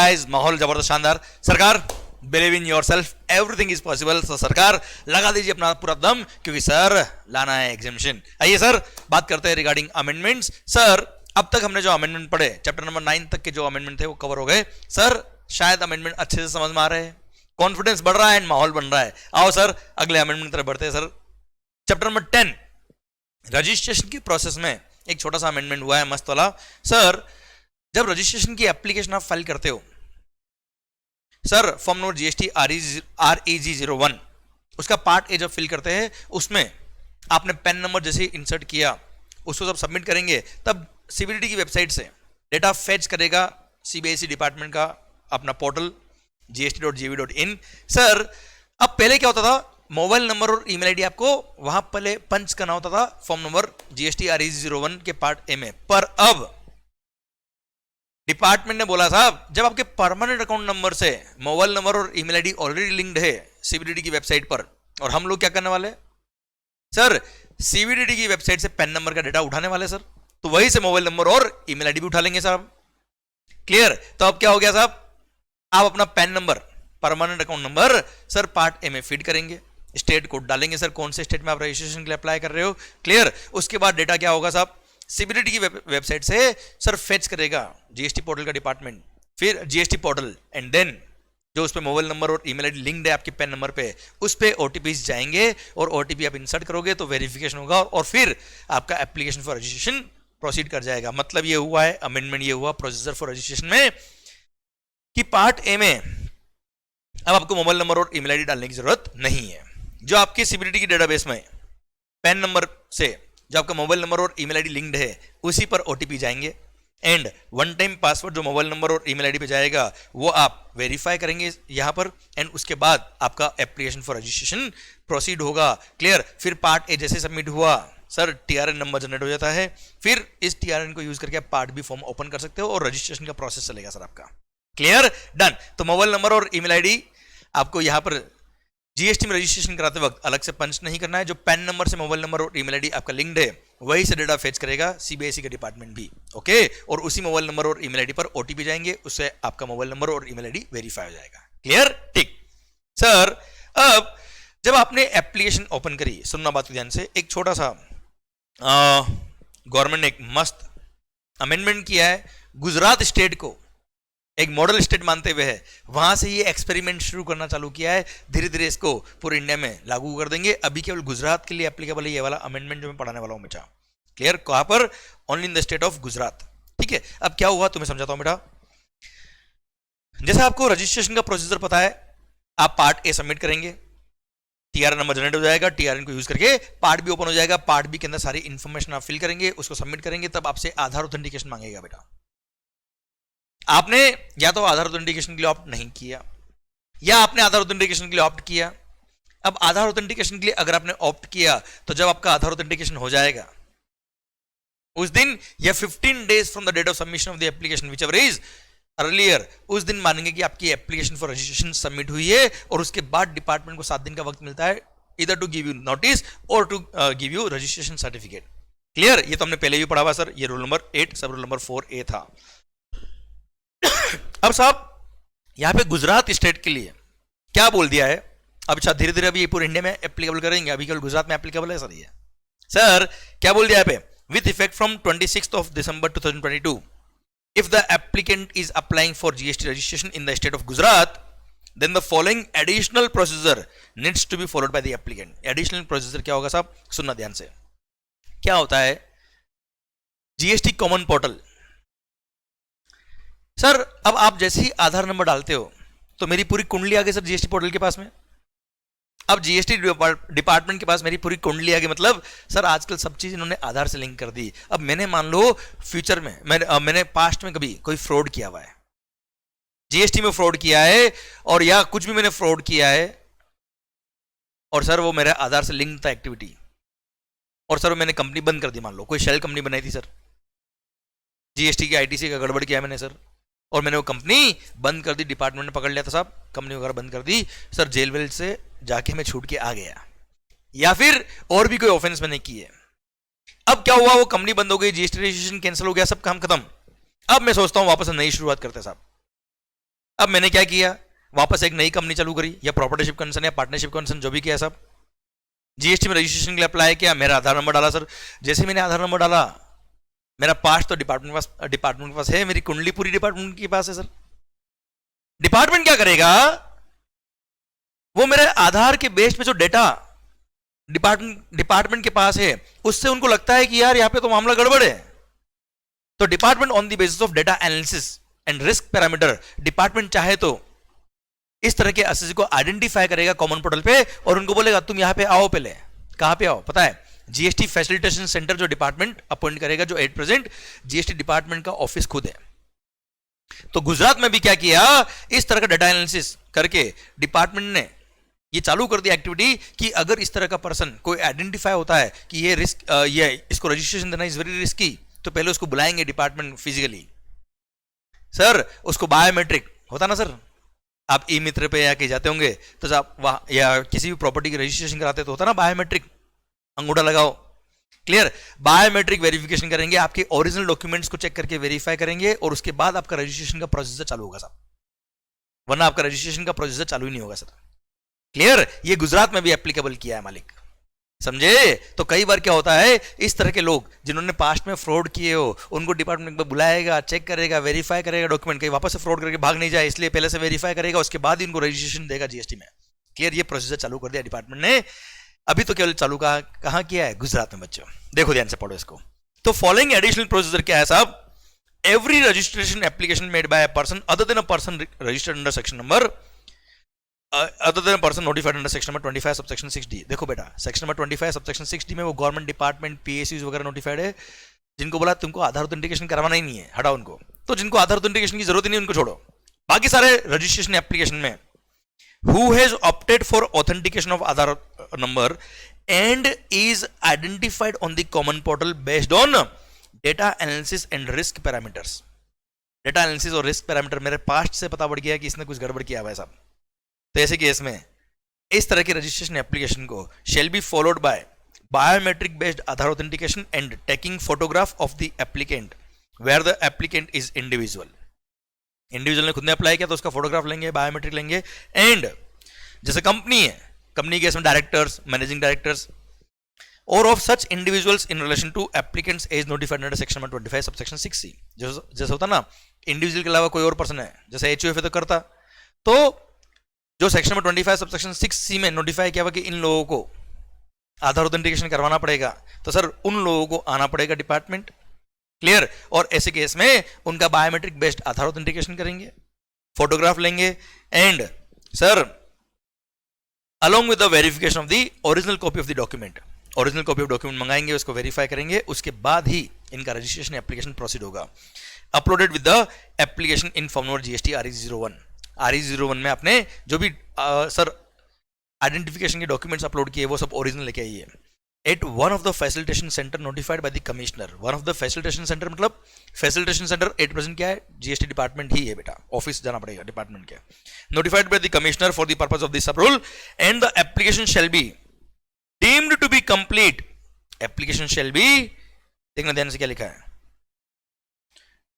Guys, माहौल जबरदस्त शानदार। सरकार, believe in yourself, everything is possible. So सरकार लगा दीजिए अपना पूरा दम, क्योंकि सर लाना है एग्जामिनेशन। आइए सर बात करते हैं रिगार्डिंग अमेंडमेंट्स। सर अब तक हमने जो अमेंडमेंट पढ़े, चैप्टर नंबर 9 तक के जो अमेंडमेंट थे वो कवर हो गए। सर शायद अमेंडमेंट अच्छे से समझ में आ रहे हैं, कॉन्फिडेंस बढ़ रहा है एंड माहौल बन रहा है। आओ सर अगले अमेंडमेंट की तरफ बढ़ते हैं। सर चैप्टर नंबर 10 रजिस्ट्रेशन की प्रोसेस में एक छोटा सा अमेंडमेंट हुआ है, मस्त वाला। सर जब रजिस्ट्रेशन की एप्लीकेशन आप फाइल करते हो, sir form number GST REG01 उसका पार्ट ए जब फिल करते हैं, उसमें आपने पैन नंबर जैसे इंसर्ट किया, उसको जब सबमिट करेंगे तब सीबीडीटी की वेबसाइट से डेटा फेच करेगा सीबीएसई डिपार्टमेंट का अपना पोर्टल gst.gov.in। सर अब पहले क्या होता था, मोबाइल नंबर और ईमेल आईडी आपको वहां पहले पंच करना होता था फॉर्म नंबर जीएसटी REG01 के पार्ट ए में। पर अब डिपार्टमेंट ने बोला साहब, जब आपके परमानेंट अकाउंट नंबर से मोबाइल नंबर और ईमेल आईडी ऑलरेडी लिंक्ड है सीबीडीटी की वेबसाइट पर, और हम लोग क्या करने वाले सर, सीबीडीटी की वेबसाइट से पैन नंबर का डेटा उठाने वाले सर, तो वही से मोबाइल नंबर और ईमेल आईडी भी उठा लेंगे साहब। क्लियर? तो अब क्या हो गया साहब, आप अपना pan number, permanent account number sir part A में फीड करेंगे, स्टेट कोड डालेंगे सर, कौन से स्टेट में आप रजिस्ट्रेशन के लिए अप्लाई कर रहे हो। क्लियर? उसके बाद डेटा क्या होगा साहब, सीबीडीटी की वेबसाइट से सर फेच करेगा जीएसटी पोर्टल का डिपार्टमेंट, फिर जीएसटी पोर्टल, एंड देन जो उस पे मोबाइल नंबर और ईमेल आईडी लिंक्ड है आपके पैन नंबर पे, उस पे ओटीपीज जाएंगे और ओटीपी आप इंसर्ट करोगे तो वेरिफिकेशन होगा और फिर आपका एप्लीकेशन फॉर रजिस्ट्रेशन प्रोसीड कर जाएगा। मतलब ये हुआ है अमेंडमेंट, ये हुआ प्रोसीजर फॉर रजिस्ट्रेशन में कि पार्ट ए में अब आपको मोबाइल नंबर और ईमेल आईडी डालने की जरूरत नहीं है। जो आपके सीबीडीटी की डेटाबेस में पैन नंबर से जो आपका मोबाइल नंबर और ईमेल आईडी लिंक्ड है, उसी पर ओटीपी जाएंगे, एंड वन टाइम पासवर्ड जो मोबाइल नंबर और ईमेल आईडी पे जाएगा वो आप वेरीफाई करेंगे यहां पर, एंड उसके बाद आपका एप्लीकेशन फॉर रजिस्ट्रेशन प्रोसीड होगा। क्लियर? फिर पार्ट ए जैसे सबमिट हुआ सर, टीआरएन नंबर जनरेट हो जाता है, फिर इस टीआरएन को यूज करके आप पार्ट बी फॉर्म ओपन कर सकते हो और रजिस्ट्रेशन का प्रोसेस चलेगा सर आपका। क्लियर? डन। तो मोबाइल नंबर और ईमेल आईडी आपको यहां पर जीएसटी में रजिस्ट्रेशन कराते वक्त अलग से पंच नहीं करना है। जो पैन नंबर से मोबाइल नंबर और ईमेल आईडी आपका लिंक्ड है, वही से डेटा फेच करेगा सीबीएसई का डिपार्टमेंट भी। ओके? और उसी मोबाइल नंबर और ईमेल आईडी पर ओटीपी जाएंगे, उससे आपका मोबाइल नंबर और ईमेल आईडी वेरीफाई हो जाएगा। क्लियर? ठीक। सर अब जब आपने एप्लीकेशन ओपन करी, सुनना बात को ध्यान से, एक छोटा सा गवर्नमेंट ने एक मस्त अमेंडमेंट किया है, गुजरात स्टेट को एक मॉडल स्टेट मानते हुए है, वहां से ये एक्सपेरिमेंट शुरू करना चालू किया है। धीरे धीरे इसको पूरे इंडिया में लागू कर देंगे। अभी केवल गुजरात के लिए एप्लीकेबल है ये वाला अमेंडमेंट जो मैं पढ़ाने वाला हूं बेटा। क्लियर? कहां पर? Only in the state of Gujarat. ठीक है? अब क्या हुआ तुम्हें समझाता हूं बेटा। जैसे आपको रजिस्ट्रेशन का प्रोसीजर पता है, आप पार्ट ए सबमिट करेंगे, टीआरएन नंबर जनरेट हो जाएगा, टीआरएन को यूज करके पार्ट बी ओपन हो जाएगा, पार्ट बी के अंदर सारी इंफॉर्मेशन आप फिल करेंगे, उसको सबमिट करेंगे, तब आपसे आधार ऑथेंटिकेशन मांगेगा बेटा। आपने या तो आधार ऑथेंटिकेशन के लिए ऑप्ट नहीं किया, या आपने आधार ऑथेंटिकेशन के लिए ऑप्ट किया। अब आधार ऑथेंटिकेशन के लिए अगर आपने ऑप्ट किया, तो जब आपका आधार ऑथेंटिकेशन हो जाएगा उस दिन, या 15 days from the date of submission of the application whichever is earlier, उस दिन मानेंगे कि आपकी एप्लीकेशन फॉर रजिस्ट्रेशन सबमिट हुई है, और उसके बाद डिपार्टमेंट को 7 दिन का वक्त मिलता है इधर टू गिव यू नोटिस और to give you registration certificate. Clear? ये तो हमने पहले भी पढ़ा हुआ सर, ये रूल नंबर 8 सब रूल नंबर 4A था। अब साहब यहां पे गुजरात स्टेट के लिए क्या बोल दिया है, अब अच्छा धीरे धीरे अभी ये पूरे इंडिया में एप्लीकेबल करेंगे, अभी केवल गुजरात में एप्लीकेबल है सर। ये सर क्या बोल दिया है पे, with effect from 26th of December 2022, if the applicant is applying for GST registration in the state of Gujarat, then the following additional procedure needs to be followed by the applicant. Additional procedure क्या होगा साहब, सुनना ध्यान से। क्या होता है, GST common portal sir, अब आप जैसे ही आधार नंबर डालते हो तो मेरी पूरी कुंडली आ गई सर जीएसटी पोर्टल के पास में। अब जीएसटी डिपार्टमेंट के पास मेरी पूरी कुंडली आ गई, मतलब सर आजकल सब चीज इन्होंने आधार से लिंक कर दी। अब मैंने मान लो फ्यूचर में मैंने पास्ट में कभी कोई फ्रॉड किया हुआ है, जीएसटी में फ्रॉड किया है, और या कुछ भी मैंने फ्रॉड किया है, और सर वो मेरा आधार से लिंक था एक्टिविटी, और सर मैंने कंपनी बंद कर दी, मान लो कोई शेल कंपनी बनाई थी सर, जीएसटी की आईटीसी का गड़बड़ किया मैंने सर, और मैंने वो कंपनी बंद कर दी, डिपार्टमेंट ने पकड़ लिया था साहब, कंपनी वगैरह बंद कर दी सर, जेल वेल से जाके मैं छूट के आ गया, या फिर और भी कोई ऑफेंस मैंने की है। अब क्या हुआ, वो कंपनी बंद हो गई, जीएसटी रजिस्ट्रेशन कैंसिल हो गया, सब काम खत्म। अब मैं सोचता हूं वापस नई शुरुआत करते साहब। अब मैंने क्या किया, वापस एक नई कंपनी चालू करी, या प्रॉपर्टीशिप कंसर्न या पार्टनरशिप कंसर्न जो भी किया सब, जीएसटी में रजिस्ट्रेशन के लिए अप्लाई किया, मेरा आधार नंबर डाला सर। जैसे मैंने आधार नंबर डाला, मेरा पास तो डिपार्टमेंट के पास है, मेरी कुंडली पूरी डिपार्टमेंट के पास है सर। डिपार्टमेंट क्या करेगा, वो मेरे आधार के बेस पे जो डेटा डिपार्टमेंट के पास है, उससे उनको लगता है कि यार यहां पे तो मामला गड़बड़ है, तो department on the basis of data analysis and risk parameter, department चाहे तो इस तरह के असेसी को आइडेंटिफाई करेगा कॉमन पोर्टल पे और उनको बोलेगा तुम यहां पे आओ। पहले कहां पे आओ पता है, जीएसटी फैसिलिटेशन सेंटर जो डिपार्टमेंट अपॉइंट करेगा, जो एट प्रेजेंट जीएसटी डिपार्टमेंट का ऑफिस खुद है। तो गुजरात में भी क्या किया, इस तरह का डेटा एनालिसिस करके डिपार्टमेंट ने ये चालू कर दिया एक्टिविटी कि अगर इस तरह का पर्सन कोई आइडेंटिफाई होता है कि ये रिस्क, ये इसको रजिस्ट्रेशन देना इज वेरी रिस्की, तो पहले उसको बुलाएंगे डिपार्टमेंट फिजिकली। सर उसको बायोमेट्रिक होता ना सर, आप ई मित्र पे या कहीं जाते होंगे तो आप वहां या किसी भी प्रॉपर्टी की रजिस्ट्रेशन कराते तो होता ना बायोमेट्रिक, अंगूठा लगाओ, क्लियर। बायोमेट्रिक वेरिफिकेशन करेंगे, आपके ओरिजिनल डॉक्यूमेंट्स को चेक करके वेरीफाई करेंगे और उसके बाद आपका रजिस्ट्रेशन का प्रोसीजर चालू होगा साहब, वरना आपका रजिस्ट्रेशन का प्रोसीजर चालू ही नहीं होगा सर, क्लियर। ये गुजरात में भी एप्लीकेबल किया है मालिक, समझे। तो कई बार क्या होता है, इस तरह के लोग जिन्होंने पास्ट में फ्रॉड किए हो उनको डिपार्टमेंट में बुलाएगा, चेक करेगा, वेरीफाई करेगा डॉक्यूमेंट, कहीं वापस से फ्रॉड करके भाग नहीं जाए, इसलिए पहले से वेरीफाई करेगा, उसके बाद ही उनको रजिस्ट्रेशन देगा जीएसटी में, क्लियर। ये प्रोसीजर चालू कर दिया डिपार्टमेंट ने, अभी तो केवल चालू कहां किया है, गुजरात में बच्चों। देखो ध्यान से पढ़ो इसको। तो फॉलोइंग एडिशनल प्रोसीजर क्या है साहब, every registration application made by a person other than a person registered under section number other than a person notified under section number 25 subsection 6D। देखो बेटा, सेक्शन नंबर 25 subsection 6D में वो government department PSUs वगैरह notified है, जिनको बोला तुमको आधार authentication करवाना ही नहीं है, हटाओ उनको। तो जिनको आधार ऑथेंटिकेशन की जरूरत ही नहीं उनको छोड़ो। बाकी सारे रजिस्ट्रेशन एप्लीकेशन में who has opted for authentication of Aadhaar number and is identified on the common portal based on data analysis and risk parameters। Data analysis और रिस्क पैरामीटर मेरे पास्ट से पता पड़ गया कि इसने कुछ गड़बड़ किया हुआ है साहब। तो ऐसे केस में इस तरह के रजिस्ट्रेशन एप्लीकेशन को shall be followed by biometric based Aadhaar authentication and taking photograph of the applicant where the applicant is individual. Individual ने खुद ने अप्लाई किया तो उसका फोटोग्राफ लेंगे, बायोमेट्रिक लेंगे, एंड जैसे कंपनी है, कंपनी के इसमें डायरेक्टर्स, मैनेजिंग डायरेक्टर्स और of such individuals in relation to applicants as notified under section number 25 subsection 6C। जैसे होता ना, इंडिविजुअल के अलावा कोई और पर्सन है, जैसे एचयूएफ है तो करता, तो जो सेक्शन नंबर 25 सबसेक्शन 6C में नोटिफाई किया हुआ कि इन लोगों को आधार ऑथेंटिकेशन करवाना पड़ेगा, तो सर उन लोगों को आना पड़ेगा डिपार्टमेंट, क्लियर। और ऐसे केस में उनका बायोमेट्रिक बेस्ड आधार ऑथेंटिकेशन करेंगे, फोटोग्राफ लेंगे, and sir along with the verification of the original copy of the document, original copy of document मंगाएंगे, उसको वेरीफाई करेंगे, उसके बाद ही इनका रजिस्ट्रेशन एप्लीकेशन प्रोसीड होगा। Uploaded with the application in form number GST RE01। RE01 में आपने जो भी सर आइडेंटिफिकेशन के डॉक्यूमेंट्स अपलोड किए वो सब ओरिजिनल लेके आइए। At one of the facilitation centre notified by the commissioner. One of the facilitation centre मतलब फैसिलिटेशन सेंटर एट प्रेजेंट क्या है, जीएसटी डिपार्टमेंट ही है बेटा, ऑफिस जाना पड़ेगा डिपार्टमेंट के। Notified by the commissioner for the purpose of this approval and the application shall be deemed to be complete. Application shall be, देखना ध्यान से क्या लिखा है,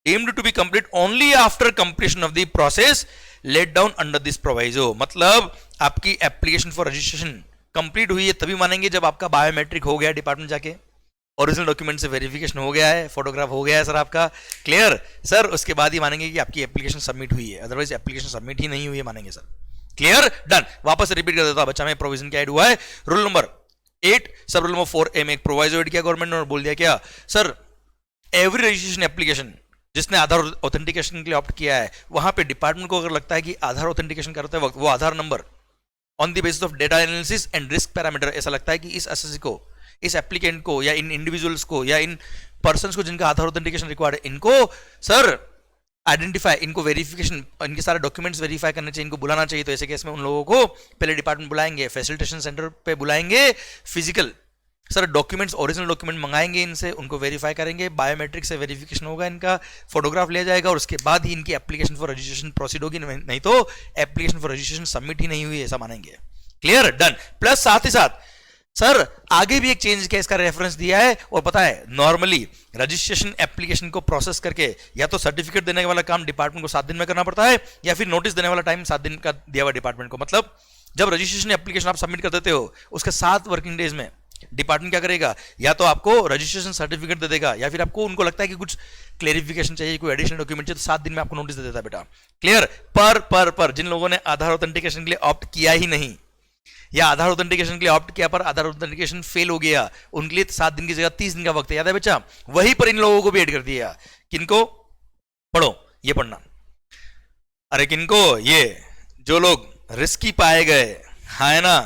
deemed to be complete only after completion of the process laid down under this proviso. मतलब आपकी application for registration complete हुई है तभी मानेंगे जब आपका बायोमेट्रिक हो गया डिपार्टमेंट जाके, ओरिजिनल डॉक्यूमेंट से वेरिफिकेशन हो गया है, फोटोग्राफ हो गया है सर आपका, क्लियर सर। उसके बाद ही मानेंगे कि आपकी एप्लीकेशन सबमिट हुई है, अदरवाइज एप्लीकेशन सबमिट ही नहीं हुई है मानेंगे सर, क्लियर डन। वापस रिपीट कर देता हूं बच्चा में, प्रोविजन क्या ऐड हुआ है, रूल नंबर 8 सब रूल नंबर 4A में एक प्रोवाइजो ऐड किया गवर्नमेंट ने और बोल दिया क्या सर, एवरी रजिस्ट्रेशन एप्लीकेशन जिसने आधार ऑथेंटिकेशन के लिए ऑप्ट किया है, वहां पे डिपार्टमेंट को अगर लगता है कि आधार ऑथेंटिकेशन करते वक्त वो Aadhaar number on the basis of data analysis and risk parameter, ऐसा लगता है कि इस एसएससी को, इस एप्लीकेंट को, या इन इंडिविजुअल्स को, या इन पर्संस को जिनका आधार ऑथेंटिकेशन रिक्वायर्ड है, इनको सर आइडेंटिफाई, इनको वेरिफिकेशन, इनके सारे डॉक्यूमेंट्स वेरीफाई करने चाहिए, इनको बुलाना चाहिए। तो ऐसे केस में उन लोगों को पहले डिपार्टमेंट बुलाएंगे, फैसिलिटेशन सेंटर पे बुलाएंगे, physical sir documents, original document मंगाएंगे इनसे, उनको वेरीफाई करेंगे, बायोमेट्रिक से वेरिफिकेशन होगा, इनका फोटोग्राफ लिया जाएगा और उसके बाद ही इनकी एप्लीकेशन फॉर रजिस्ट्रेशन प्रोसीड होगी, नहीं तो एप्लीकेशन फॉर रजिस्ट्रेशन सबमिट ही नहीं हुई ऐसा मानेंगे, क्लियर डन। प्लस साथ ही साथ सर आगे भी एक चेंज किया, इसका रेफरेंस दिया है, और पता है नॉर्मली रजिस्ट्रेशन एप्लीकेशन को प्रोसेस करके या तो सर्टिफिकेट देने वाला काम डिपार्टमेंट को 7 दिन में करना पड़ता है, या फिर नोटिस देने वाला टाइम 7 दिन का दिया हुआ डिपार्टमेंट को। मतलब जब रजिस्ट्रेशन एप्लीकेशन आप सबमिट कर देते हो उसके 7 वर्किंग डेज में डिपार्टमेंट क्या करेगा, या तो आपको रजिस्ट्रेशन सर्टिफिकेट दे देगा, या फिर आपको उनको लगता है कि कुछ क्लेरिफिकेशन चाहिए, कोई एडिशनल डॉक्यूमेंट चाहिए, तो 7 दिन में आपको नोटिस दे देता है बेटा। क्लियर। पर जिन लोगों ने आधार ऑथेंटिकेशन के लिए ऑप्ट किया ही नहीं, या आधार ऑथेंटिकेशन के लिए ऑप्ट किया पर आधार ऑथेंटिकेशन फेल हो गया, उनके लिए 7 दिन की जगह 30 दिन का वक्त है, याद है बच्चा? वहीं पर इन लोगों को भी ऐड कर दिया। किनको? पढ़ो, ये पढ़ना। अरे किनको? ये जो लोग रिस्की पाए गए, है ना,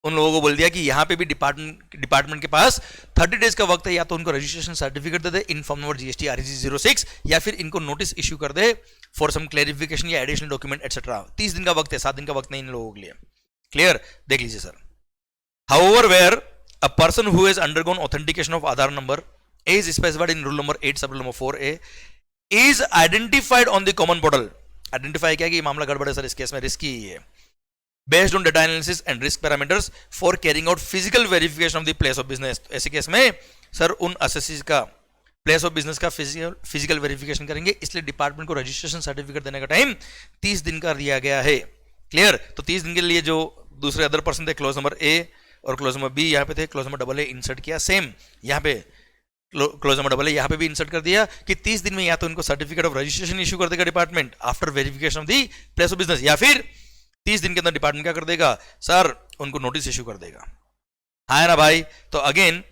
उन लोगों को बोल दिया कि यहां पे भी डिपार्टमेंट के पास 30 डेज का वक्त है, या तो उनको रजिस्ट्रेशन सर्टिफिकेट दे दे इन फॉर्म नंबर जीएसटी REC 06, या फिर इनको नोटिस इश्यू कर दे फॉर सम क्लेरिफिकेशन या एडिशनल डॉक्यूमेंट एटसेट्रा। 30 दिन का वक्त है, 7 दिन का वक्त नहीं इन लोगों के लिए। क्लियर? देख लीजिए sir. However, where a person who has undergone authentication of Aadhaar number is specified in rule number 8 sub rule number 4A is identified on the common portal. Identify किया कि ये मामला गड़बड़ है सर, इस केस में रिस्की है, based on data analysis and risk parameters for carrying out physical verification of the place of business. तो ऐसे केस में सर उन असेसीज का प्लेस ऑफ बिजनेस का फिजिकल वेरिफिकेशन करेंगे, इसलिए डिपार्टमेंट को रजिस्ट्रेशन सर्टिफिकेट देने का टाइम 30 दिन का दिया गया है। क्लियर? तो 30 दिन के लिए जो दूसरे अदर पर्सन थे, क्लोज नंबर ए और क्लोज नंबर बी यहाँ पे थे, क्लोज नंबर AA इंसर्ट किया, सेम यहाँ पे क्लोज नंबर AA यहाँ पे भी इंसर्ट कर दिया कि 30 दिन में या तो इनको सर्टिफिकेट ऑफ रजिस्ट्रेशन इशू कर देगा department after verification of the place of business, या फिर 30 दिन के अंदर डिपार्टमेंट क्या कर देगा सर, उनको नोटिस इशू कर देगा। हाँ ना भाई? तो अगेन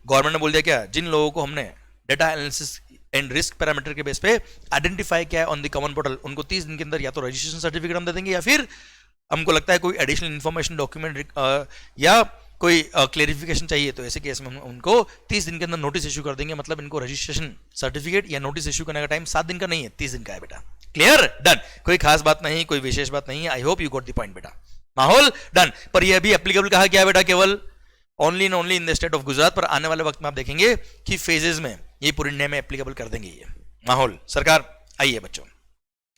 गवर्नमेंट ने बोल दिया क्या, जिन लोगों को हमने data analysis and risk parameter के बेस पे आइडेंटिफाई किया है ऑन द कॉमन पोर्टल, उनको 30 दिन के अंदर या तो रजिस्ट्रेशन सर्टिफिकेट हम दे देंगे, या फिर हमको लगता है कोई एडिशनल इन्फॉर्मेशन डॉक्यूमेंट या कोई क्लेरिफिकेशन चाहिए, तो ऐसे केस में हम उनको 30 दिन के अंदर नोटिस इशू कर देंगे। मतलब इनको रजिस्ट्रेशन सर्टिफिकेट या नोटिस इशू करने का टाइम 7 दिन का नहीं है, 30 दिन का है बेटा। क्लियर? डन। कोई खास बात नहीं, कोई विशेष बात नहीं है। I hope you got the point बेटा। माहौल डन। पर यह भी एप्लीकेबल कहा गया बेटा केवल only and only in the state of Gujarat, पर आने वाले वक्त में आप देखेंगे कि फेजेस में ये पूरी इंडिया में एप्लीकेबल कर देंगे ये। माहौल सरकार आइए बच्चों।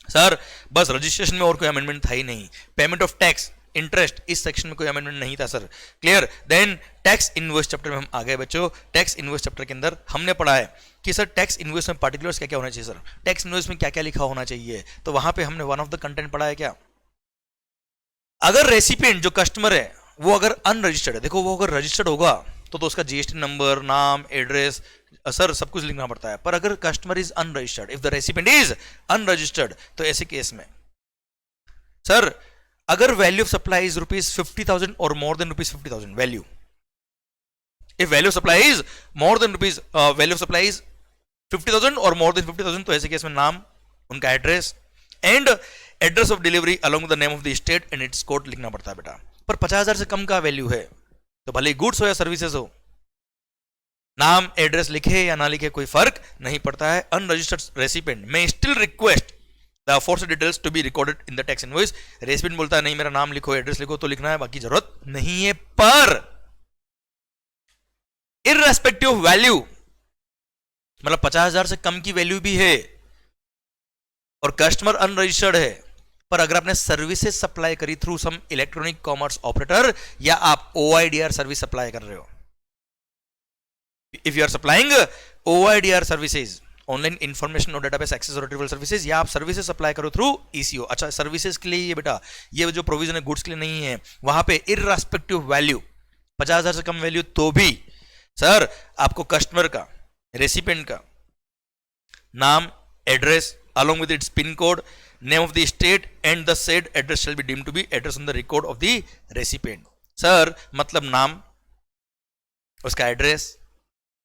सर बस रजिस्ट्रेशन में और कोई अमेंडमेंट था ही नहीं, पेमेंट ऑफ टैक्स इंटरेस्ट इस सेक्शन में कोई अमेंडमेंट नहीं था sir. Clear? Then tax invoice chapter में हम आ गए बच्चों। टैक्स इनवॉइस चैप्टर के अंदर हमने पढ़ा है कि सर टैक्स इनवॉइस में पार्टिकुलर्स क्या क्या होना चाहिए सर, टैक्स इनवॉइस में क्या क्या लिखा होना चाहिए। तो वहां पे हमने वन ऑफ द कंटेंट पढ़ा है क्या, अगर रेसिपिएंट जो कस्टमर है वो अगर अनरजिस्टर्ड है, देखो वो अगर रजिस्टर्ड होगा तो उसका GST नंबर, नाम, एड्रेस सर सब कुछ लिखना पड़ता है। पर अगर customer is unregistered, if the recipient is unregistered, तो ऐसे केस में सर अगर वैल्यू ऑफ सप्लाई इज ₹50,000 और more than ₹50,000 value, if value of supply is more than value of supply is 50,000 और मोर देन 50,000, तो ऐसे केस में नाम, उनका address and address of delivery along the name of the state and it's code लिखना पड़ता है बेटा। पर 50,000 से कम का वैल्यू है तो भले ही गुड्स हो या सर्विसेज हो, नाम एड्रेस लिखे या ना लिखे कोई फर्क नहीं पड़ता है। अनरजिस्टर्ड रेसिपिएंट में still request the aforesaid details to be recorded in the tax invoice. Recipient बोलता है नहीं मेरा नाम लिखो, एड्रेस लिखो तो लिखना है, बाकी जरूरत नहीं है। पर इररेस्पेक्टिव ऑफ वैल्यू, मतलब 50,000 से कम की वैल्यू भी है और कस्टमर अनरजिस्टर्ड है, पर अगर आपने सर्विसेज सप्लाई करी through some electronic commerce operator या आप OIDR सर्विस सप्लाई कर रहे हो, if you are supplying OIDR services, online information और डेटाबेस एक्सेस और रिट्रीवल सर्विसेज, या आप सर्विसेज सप्लाई करो थ्रू ECO। अच्छा सर्विसेज के लिए ये बेटा ये जो प्रोविजन है गुड्स के लिए नहीं है, वहां पे इररेस्पेक्टिव वैल्यू 50,000 से कम वैल्यू तो भी सर आपको कस्टमर का, रेसिपिएंट का नाम, address along with its pin code, name of the state and the said address shall be deemed to be address on the record of the recipient। Sir मतलब नाम, उसका address,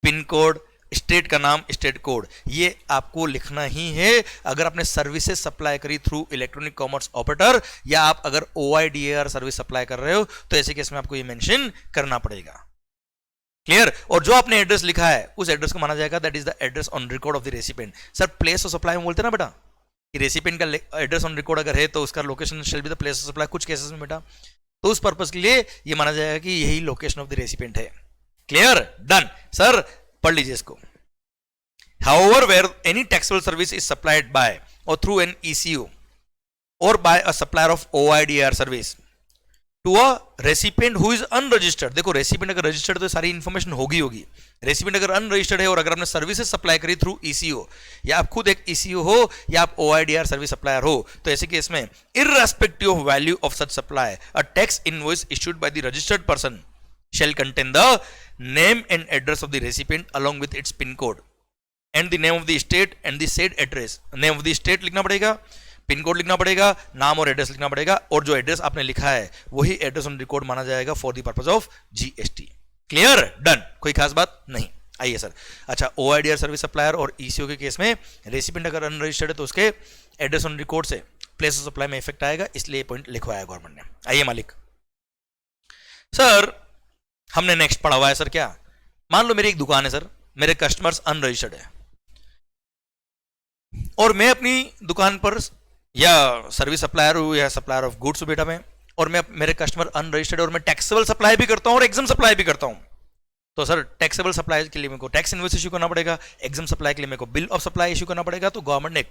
pin code, state का नाम, state code, ये आपको लिखना ही है अगर आपने सर्विसेज सप्लाई करी थ्रू इलेक्ट्रॉनिक कॉमर्स ऑपरेटर, या आप अगर OIDR सर्विस सप्लाई कर रहे हो तो ऐसे केस में आपको ये मेंशन करना पड़ेगा। क्लियर? और जो आपने एड्रेस लिखा है उस एड्रेस को माना जाएगा that is the address on record of the recipient. Sir place of supply में बोलते हैं ना बेटा कि रेसिपिएंट का एड्रेस ऑन रिकॉर्ड अगर है तो उसका location shall be the place of supply, कुछ केसेस में बेटा, तो उस पर्पस के लिए ये माना जाएगा कि यही लोकेशन ऑफ द रेसिपिएंट है। क्लियर? डन। सर पढ़ लीजिए इसको। However, where any taxable service is supplied by or through an ECO or by a supplier of OIDR service, to a recipient who is unregistered. देखो recipient अगर registered तो सारी information होगी। Recipient अगर unregistered है और अगर आपने सर्विसेज सप्लाई करी थ्रू ईसीओ, या आप खुद एक ईसीओ हो या आप ओआईडीआर सर्विस सप्लायर हो, तो ऐसे केस में irrespective of value of such supply a tax invoice issued by the registered person shall contain the name and address of the recipient along with its pin code and the name of the state and the said address। name of the state लिखना पड़ेगा, pin code लिखना पड़ेगा, नाम और address लिखना पड़ेगा, और जो एड्रेस आपने लिखा है वही एड्रेस ऑन रिकॉर्ड माना जाएगा for the purpose of GST. Clear? Done, कोई खास बात नहीं। आइए सर, अच्छा ओआईडीआर सर्विस सप्लायर और ईसीओ के केस में रेसिपिएंट अगर अनरजिस्टर्ड है तो उसके एड्रेस ऑन रिकॉर्ड से प्लेस ऑफ सप्लाई में इफेक्ट आएगा, इसलिए पॉइंट लिखवाया गवर्नमेंट ने। आइए मालिक, सर हमने नेक्स्ट पढ़ा हुआ है सर क्या, मान लो मेरी एक दुकान है सर, मेरे कस्टमर्स अनरजिस्टर्ड है और मैं अपनी दुकान पर या सर्विस सप्लायर हूं या सप्लायर ऑफ गुड्स बेटा में, और मैं मेरे कस्टमर अनरजिस्टर्ड है और मैं टैक्सेबल सप्लाई भी करता हूं और एग्जाम सप्लाई भी करता हूं। तो सर टैक्सेबल सप्लाई के लिए मेरे को टैक्स इनवॉइस इशू करना पड़ेगा, एग्जाम सप्लाई के लिए मेरे को बिल ऑफ सप्लाई इशू करना पड़ेगा। तो गवर्नमेंट ने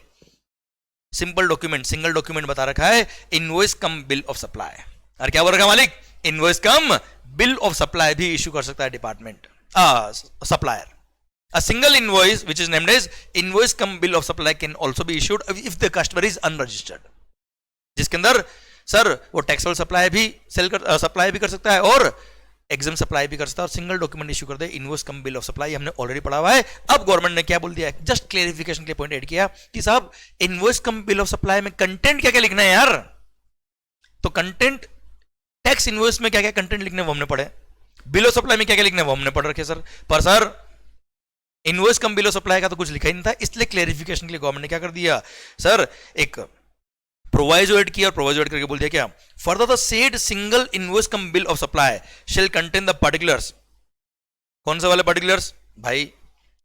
सिंपल डॉक्यूमेंट, सिंगल डॉक्यूमेंट बता रखा है, invoice cum bill of supply. और क्या बोल रखा मालिक? Invoice cum bill of supply भी इशू कर सकता है department supplier. A single invoice which is named as invoice cum bill of supply can also be issued if the customer is unregistered, जिसके अंदर सर वो टैक्सेबल सप्लाई भी supply भी कर सकता है और एग्जाम सप्लाई भी कर सकता है और सिंगल डॉक्यूमेंट इशू कर दे, invoice cum bill of supply. हमने ऑलरेडी पढ़ा हुआ है। अब गवर्नमेंट ने क्या बोल दिया है, जस्ट क्लेरिफिकेशन के पॉइंट ऐड किया कि साहब invoice cum bill of supply में कंटेंट क्या क्या लिखना है यार। तो कंटेंट टैक्स इनवॉइस में क्या क्या कंटेंट लिखने वो हमने पढ़े, बिल ऑफ सप्लाई में क्या क्या लिखने वो हमने पढ़ रखे सर। पर sir invoice cum bill of supply का तो कुछ लिखा ही नहीं था, इसलिए क्लेरिफिकेशन के लिए गवर्नमेंट ने क्या कर दिया सर, एक प्रोवाइजो ऐड किया और प्रोवाइजो ऐड करके बोल दिया क्या, further the said single invoice cum bill of supply shall contain the particulars. कौन से वाले पर्टिकुलर्स भाई?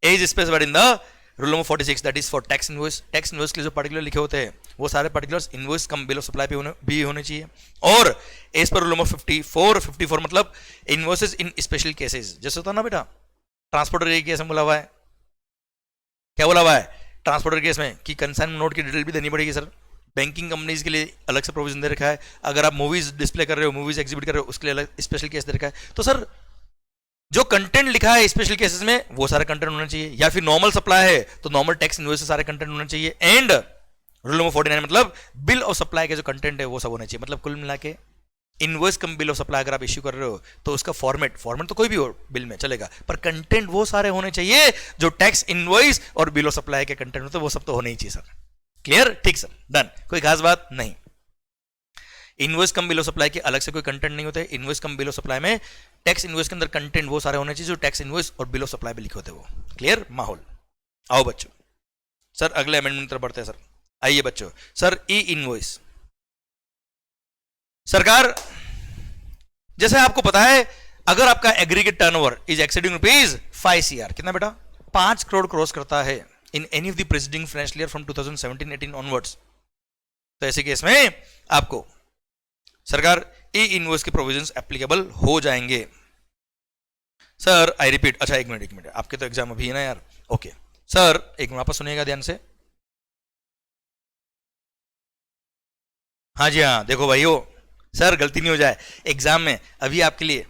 As specified in the rule number 46 that is for tax invoice. Tax invoice के जो पर्टिकुलर लिखे होते हैं वो सारे particulars invoice cum bill of supply पे भी होने चाहिए। और एज पर रूल नंबर 54 मतलब इनवॉइसेस इन स्पेशल केसेस, जैसे होता है ना बेटा ट्रांसपोर्टर के केस में बोला हुआ है, क्या बोला हुआ है ट्रांसपोर्टर केस में कि कंसाइनमेंट नोट की डिटेल भी देनी पड़ेगी सर। बैंकिंग कंपनीज के लिए अलग से प्रोविजन दे रखा है, अगर आप मूवीज डिस्प्ले कर रहे हो, मूवीज एग्जिबिट कर रहे हो, उसके लिए अलग स्पेशल केस दे रखा है। तो सर जो कंटेंट लिखा है स्पेशल केसेस में वो सारा कंटेंट होना चाहिए, या फिर नॉर्मल सप्लाई है तो नॉर्मल टैक्स इनवॉइस से सारे कंटेंट होना चाहिए। एंड रूल नंबर 49 मतलब बिल ऑफ सप्लाई के जो कंटेंट है वो सब होना चाहिए। मतलब कुल मिला के invoice cum bill of supply अगर आप इश्यू कर रहे हो तो उसका फॉर्मेट तो कोई भी हो बिल में चलेगा, पर कंटेंट वो सारे होने चाहिए जो टैक्स इनवॉइस और बिल ऑफ सप्लाई के कंटेंट होते हैं, वो सब तो होने ही चाहिए सर। क्लियर? ठीक सर, डन, कोई खास बात नहीं। Invoice cum bill of supply के अलग से कोई कंटेंट नहीं होते। Invoice cum bill of supply में टैक्स इनवॉइस के अंदर कंटेंट वो सारे होने चाहिए जो टैक्स इनवॉइस और बिल ऑफ सप्लाई में लिखे होते हैं वो। क्लियर? माहौल। आओ बच्चों, सर अगले अमेंडमेंट तरफ बढ़ते हैं सर। आइए बच्चों, सर ई इनवॉइस। सरकार जैसे आपको पता है अगर आपका aggregate turnover is exceeding ₹5 CR, कितना बेटा? 5 करोड़ क्रॉस करता है in any of the preceding financial year from 2017-18 onwards, तो ऐसे केस में आपको सरकार ई इनवॉइस के प्रोविजंस एप्लीकेबल हो जाएंगे। सर आई रिपीट, अच्छा एक मिनट, आपके तो एग्जाम अभी है ना यार। ओके सर, एक मिनट वापस सुनिएगा ध्यान से। हाँ जी हाँ, देखो भाइयों सर गलती नहीं हो जाए एग्जाम में, अभी आपके लिए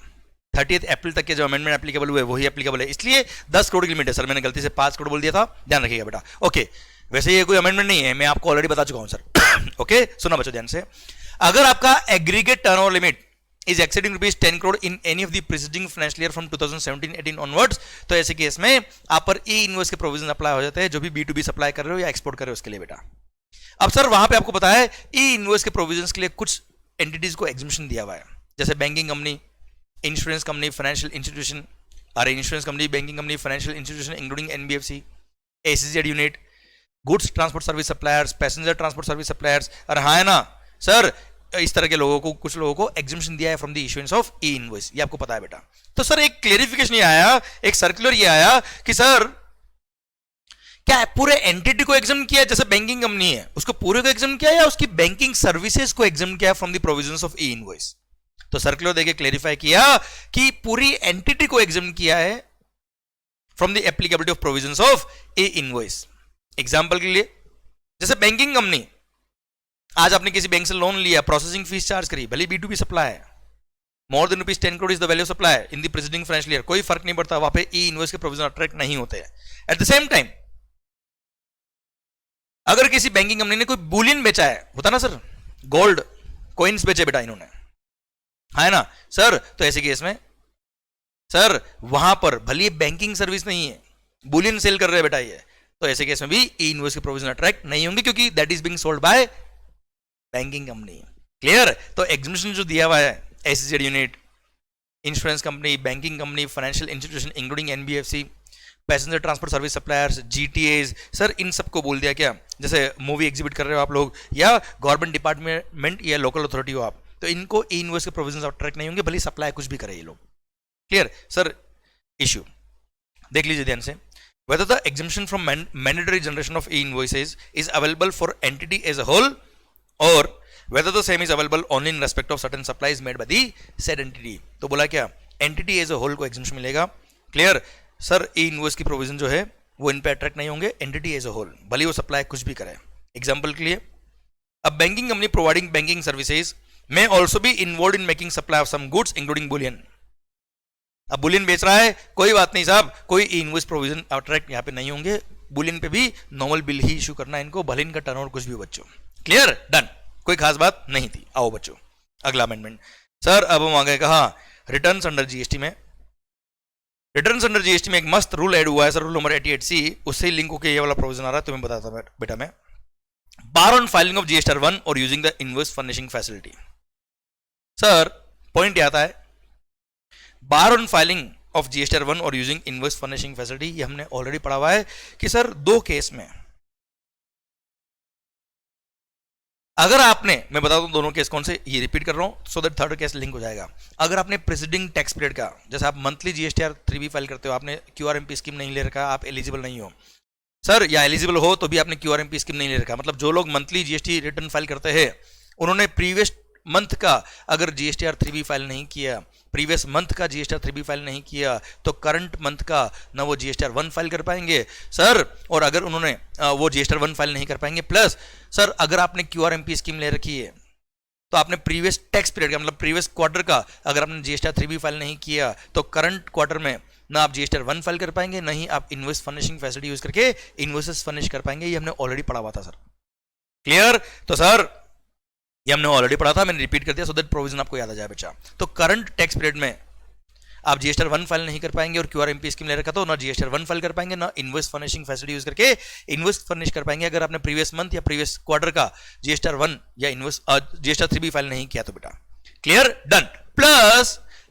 30 अप्रैल तक के जो अमेंडमेंट एप्लीकेबल हुए वही एप्लीकेबल है, इसलिए 10 करोड़ की लिमिट है सर। मैंने गलती से 5 करोड़ बोल दिया था, ध्यान रखिएगा बेटा। ओके, वैसे ये कोई अमेंडमेंट नहीं है, मैं आपको ऑलरेडी बता चुका हूं सर। ओके सुना बच्चों ध्यान से, अगर आपका aggregate turnover limit is exceeding ₹10 crore in any of the preceding financial year from 2017-18 onwards, तो ऐसे केस में आप पर ई इनवॉइस के प्रोविजन अप्लाई हो जाते हैं, जो भी B2B सप्लाई कर रहे हो या एक्सपोर्ट कर रहे हो उसके लिए बेटा। अब सर वहां पे आपको पता है ई इनवॉइस के प्रोविजंस के लिए कुछ एंटिटीज को एग्जिबिशन दिया हुआ है, जैसे banking company, insurance company, financial institution, अरे insurance company, banking company, financial institution including NBFC, ACZ unit, goods transport service suppliers, passenger transport service suppliers. और हाँ है ना सर, इस तरह के लोगों को, कुछ लोगों को एग्जिबिशन दिया है from the issuance of E invoice, ये आपको पता है बेटा। तो सर एक क्लेरिफिकेशन ये आया, एक सर्कुलर ये आया कि सर क्या पूरे एंटिटी को एग्जाम किया, जैसे बैंकिंग कंपनी है उसको पूरे को एग्जाम किया या उसकी बैंकिंग सर्विसेज को एग्जाम किया from the provisions of E invoice. तो सर्कुलर देके क्लेरिफाई किया कि पूरी एंटिटी को एग्जाम किया है from the applicability of provisions of E invoice. Example के लिए जैसे बैंकिंग कंपनी, आज आपने किसी बैंक से लोन लिया, प्रोसेसिंग फीस चार्ज करी, भले B2B सप्लाई है, more than ₹10 crore is the value of supply in the preceding financial year, कोई फर्क नहीं पड़ता, वहां पे ई इनवॉइस के प्रोविजन अट्रैक्ट नहीं होते हैं। एट द सेम टाइम अगर किसी बैंकिंग कंपनी ने कोई बुलियन बेचा है, होता ना सर, गोल्ड कॉइन्स बेचे बेटा इन्होंने, है ना सर, तो ऐसे केस में सर वहां पर भले बैंकिंग सर्विस नहीं है, बुलियन सेल कर रहे हैं बेटा ये, तो ऐसे केस में भी ई इनवॉइस के प्रोविजन अट्रैक्ट नहीं होंगे क्योंकि that is being sold by banking company. Clear? तो एग्जीबिशन जो दिया हुआ है, SEZ unit, insurance company, banking company, financial institution including NBFC, passenger transport service suppliers, GTAs, sir इन सबको बोल दिया क्या, जैसे मूवी एग्जिबिट कर रहे हो आप लोग या गवर्नमेंट डिपार्टमेंट या लोकल अथॉरिटी हो आप, तो इनको ई इनवॉइस के प्रोविजन अट्रैक्ट नहीं होंगे भले सप्लाई कुछ भी करे ये लोग। क्लियर? सर इश्यू देख लीजिए ध्यान से, whether the exemption from mandatory generation of e-invoices is available for entity as a whole or whether the same is available only in respect of certain supplies made by the said entity। तो बोला क्या, entity as a whole को exemption मिलेगा। Clear? Sir ई invoice की provision जो है वो इन पे अट्रैक्ट नहीं होंगे, एंटिटी एज अ होल भले वो सप्लाई कुछ भी करे। एग्जांपल के लिए, a banking company providing banking services may also be involve in making supply of some goods including bullion. अब बुलियन बेच रहा है, कोई बात नहीं साहब, कोई इनवॉइस प्रोविजन अट्रैक्ट यहाँ पे नहीं होंगे, बुलियन पे भी नॉर्मल बिल ही इशू करना है इनको, भले इनका टर्नओवर कुछ भी हो बच्चों। क्लियर? डन, कोई खास बात नहीं थी। आओ बच्चों अगला अमेंडमेंट। सर अब हम आ गए कहा, रिटर्न्स अंडर जीएसटी में। रिटर्न्स अंडर जीएसटी में एक मस्त रूल ऐड हुआ है सर, रूल नंबर 88C, उससे लिंक होकर ये वाला प्रोविजन आ रहा है, तुम्हें बताता हूं बेटा मैं। बार ऑन फाइलिंग ऑफ जीएसटी 1 और using the invoice furnishing facility. Sir point आता है, बार ऑन फाइलिंग ऑफ जीएसटी 1 और यूजिंग इनवॉइस फर्निशिंग फैसिलिटी, ये हमने ऑलरेडी पढ़ा हुआ है कि सर दो केस में अगर आपने, मैं बता दूं दोनों केस कौन से, ये रिपीट कर रहा हूं so that third case link हो जाएगा। अगर आपने प्रीसीडिंग टैक्स पीरियड का, जैसे आप मंथली जीएसटीआर 3B फाइल करते हो, आपने क्यूआरएमपी स्कीम नहीं ले रखा, आप एलिजिबल नहीं हो सर, या एलिजिबल हो तो भी आपने क्यूआरएमपी स्कीम नहीं ले रखा, मतलब जो लोग मंथली जीएसटी रिटर्न फाइल करते हैं उन्होंने प्रीवियस मंथ का अगर जीएसटीआर 3B फाइल नहीं किया, प्रीवियस मंथ का जीएसटीआर 3B फाइल नहीं किया, तो करंट मंथ का ना वो जीएसटीआर 1 फाइल कर पाएंगे सर, और अगर उन्होंने वो जीएसटीआर 1 फाइल नहीं कर पाएंगे, प्लस सर अगर आपने क्यूआरएमपी स्कीम ले रखी है तो आपने प्रीवियस टैक्स पीरियड का, मतलब प्रीवियस क्वार्टर का अगर आपने जीएसटीआर 3B फाइल नहीं किया, तो करंट क्वार्टर में ना आप जीएसटीआर 1 फाइल कर पाएंगे, ना ही आप इनवॉइस फर्निशिंग फैसिलिटी यूज करके इनवॉइसेस फर्निश कर पाएंगे। ये हमने ऑलरेडी पढ़ा हुआ था सर। क्लियर? तो सर ये हमने ऑलरेडी पढ़ा था, मैंने रिपीट कर दिया सो दैट प्रोविजन आपको याद आ जाए बच्चा। तो करंट टैक्स पीरियड में आप जीएसटीआर 1 फाइल नहीं कर पाएंगे और क्यूआरएमपी स्कीम ले रखा तो ना जीएसटीआर 1 फाइल कर पाएंगे, ना इनवॉइस फर्निशिंग फैसिलिटी यूज करके इनवॉइस फर्निश कर पाएंगे अगर आपने प्रीवियस मंथ या प्रीवियस क्वार्टर का जीएसटीआर 1 या इनवॉइस जीएसटीआर 3B फाइल नहीं किया तो बेटा। क्लियर? डन।